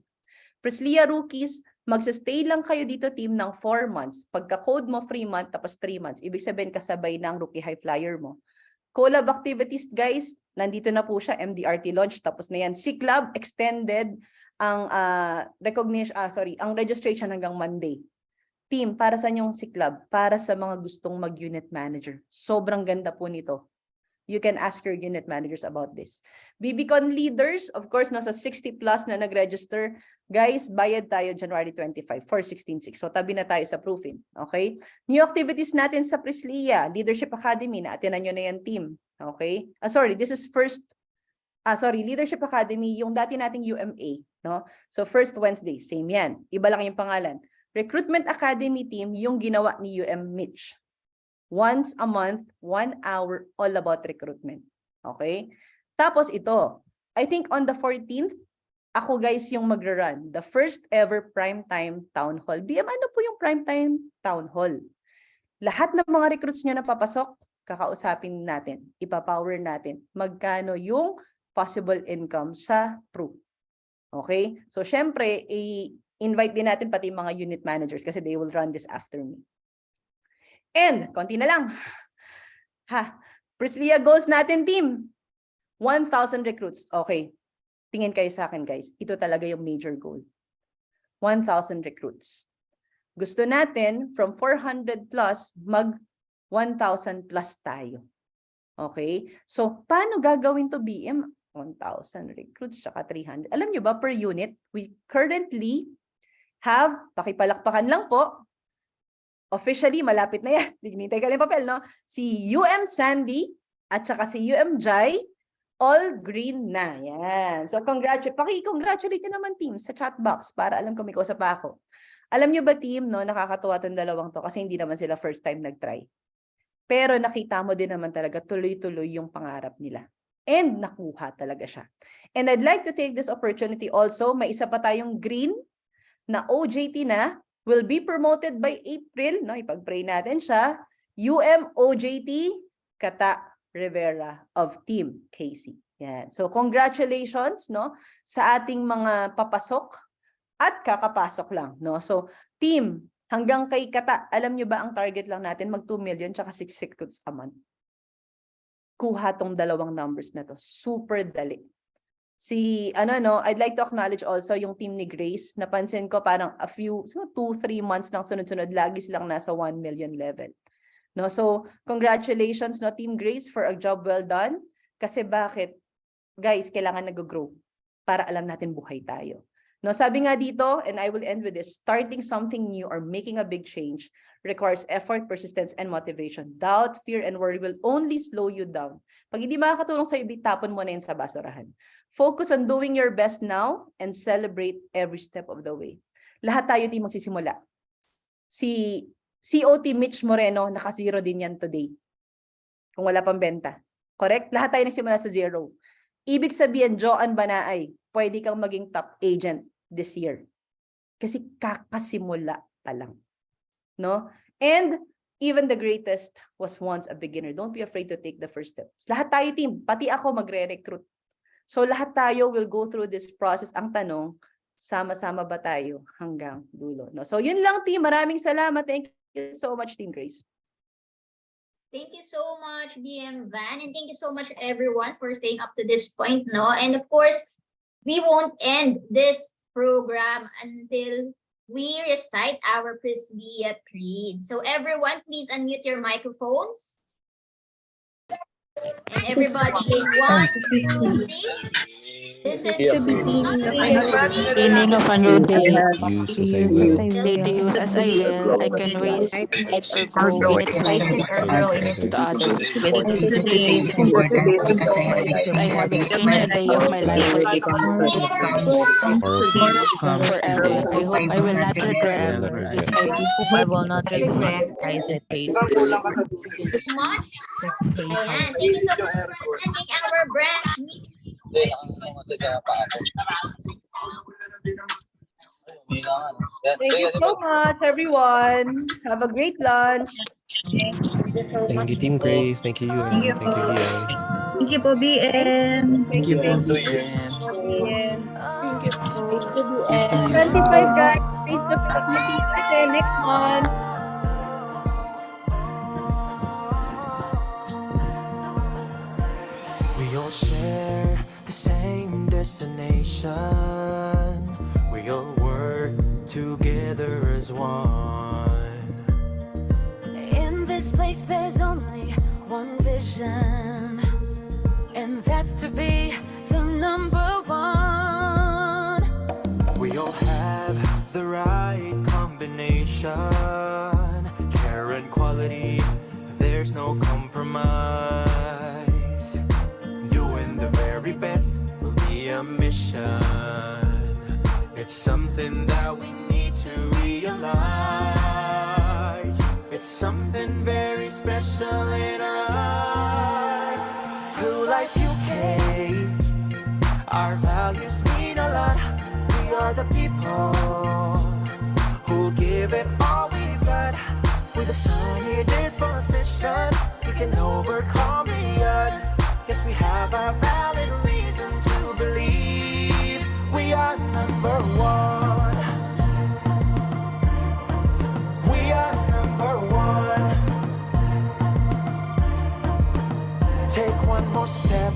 Priscilla rookies, magsistay lang kayo dito team ng 4 months. Pagka-code mo, free month, tapos 3 months. Ibig sabihin kasabay ng rookie high flyer mo. Collab activities, guys, nandito na po siya, MDRT launch, tapos na yan. C-Club extended ang ang registration hanggang Monday. Team, para sa yung C-Club? Para sa mga gustong mag-unit manager. Sobrang ganda po nito. You can ask your unit managers about this. BBCon leaders, of course, nasa 60 plus na nag-register. Guys, bayad tayo January 25 for 16.6. So, tabi na tayo sa proofing. Okay? New activities natin sa Priscilla, Leadership Academy, na-attenan nyo na yan, team. Okay? This is Leadership Academy, yung dati nating UMA. No? So, first Wednesday, same yan. Iba lang yung pangalan. Recruitment Academy team, yung ginawa ni UM Mitch. Once a month, 1 hour, all about recruitment. Okay? Tapos ito, I think on the 14th, ako guys yung magra-run. The first ever primetime town hall. BM, ano po yung primetime town hall? Lahat ng mga recruits nyo na papasok, kakausapin natin, ipapower natin, magkano yung possible income sa Pru. Okay? So, syempre, i-invite din natin pati mga unit managers kasi they will run this after me. And, konti na lang. Priscilla goals natin, team. 1,000 recruits. Okay. Tingin kayo sa akin, guys. Ito talaga yung major goal. 1,000 recruits. Gusto natin, from 400 plus, mag 1,000 plus tayo. Okay? So, paano gagawin to BM? 1,000 recruits, tsaka 300. Alam nyo ba, per unit, we currently have, pakipalakpakan lang po, officially, malapit na yan. Hinintay ka lang yung papel, no? Si UM Sandy at saka si UM Jai, all green na. Yan. So, paki-congratulate nyo naman, team, sa chat box para alam ko may kausap pa ako. Alam nyo ba, team, no? Nakakatuwa itong dalawang to kasi hindi naman sila first time nag-try. Pero nakita mo din naman talaga tuloy-tuloy yung pangarap nila. And nakuha talaga siya. And I'd like to take this opportunity also, may isa pa tayong green na OJT na, will be promoted by April, no? Ipag-pray natin siya. UM OJT Kata Rivera of Team Casey. Yan. So congratulations, no, sa ating mga papasok at kakapasok lang, no. So team, hanggang kay Kata, alam nyo ba ang target lang natin mag 2 million tsaka 6 recruits a month. Kuha tong dalawang numbers na to. Super dali. I'd like to acknowledge also yung team ni Grace. Napansin ko parang 2-3 months lang sunod-sunod, lagi silang nasa 1 million level. No, so congratulations, no, Team Grace, for a job well done. Kasi bakit? Guys, kailangan nag-grow para alam natin buhay tayo. No, sabi nga dito, and I will end with this, starting something new or making a big change requires effort, persistence, and motivation. Doubt, fear, and worry will only slow you down. Pag hindi makakatulong sa'yo, tapon mo na yun sa basurahan. Focus on doing your best now and celebrate every step of the way. Lahat tayo di magsisimula. Si COT Mitch Moreno, naka-0 din yan today. Kung wala pang benta. Correct? Lahat tayo nagsimula sa 0. Ibig sabihin, Joan Banaay, pwede kang maging top agent this year. Kasi kakasimula pa lang. No? And even the greatest was once a beginner. Don't be afraid to take the first steps. Lahat tayo, team, pati ako magre-recruit. So lahat tayo will go through this process. Ang tanong, sama-sama ba tayo hanggang dulo? No? So yun lang, team. Maraming salamat. Thank you so much, Team Grace. Thank you so much, BM Van, and thank you so much everyone for staying up to this point, no? And of course, we won't end this program until we recite our Presbyterian Creed. So everyone, please unmute your microphones. And everybody in 1, 2, 3. This is the beginning of a Beginning of a new day. Use as I will. Day to use as I will. I can raise it or grow in its ways or grow in its to others. Today is important because I have I have exchanged a day of my life for the forever. I hope I will not regret this. I will not regret. I said page. much. Ayan. Thank you so much for attending our branch meeting. Thank you so much, everyone. Have a great lunch. Thank you, Team Grace. Thank you, Yuan. Thank you Thank you, Lian. Thank you po, BM. Thank you, Thank you, Thank you. 25 guys. Face to face meeting natin next month. We all share the same destination. We all work together as one. In this place there's only one vision, and that's to be the number one. We all have the right combination. Care and quality, there's no compromise. Doing the very best will be a mission. It's something that we need to realize. It's something very special in our eyes. Through Life UK, our values mean a lot. We are the people who give it all we've got. With a sunny disposition, we can overcome the odds. Yes, we have a valid reason to believe we are number one. We are number one. Take one more step,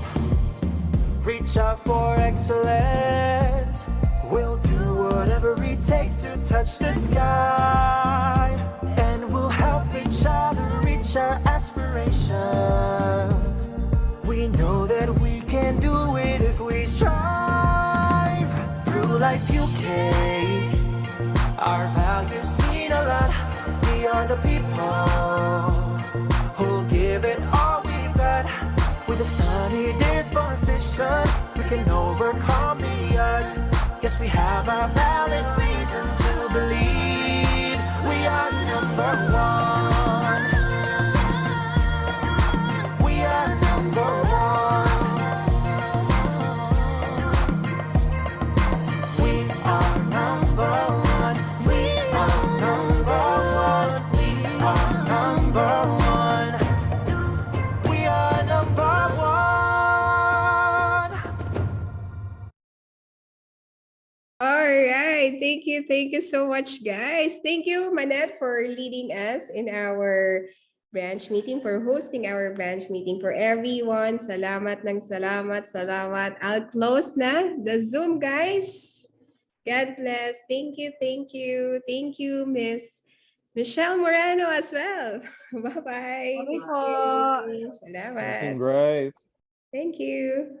reach out for excellence. We'll do whatever it takes to touch the sky, and we'll help each other reach our aspiration. We know that we can do it if we strive. Through Life UK, our values mean a lot. We are the people who'll give it all we've got. With a sunny disposition, we can overcome the odds. Yes, we have a valid reason to believe we are number one. We are number one. We are number one. We are number one. We are number one. We are number one. All right. Thank you so much, guys. Thank you, Manette, for leading us in our branch meeting, for hosting our branch meeting. For everyone, salamat ng salamat, salamat. I'll close na the Zoom, guys. God bless. Thank you, thank you. Thank you, Miss Michelle Morano as well. Bye-bye. Bye po. Salamat. Grace. Thank you.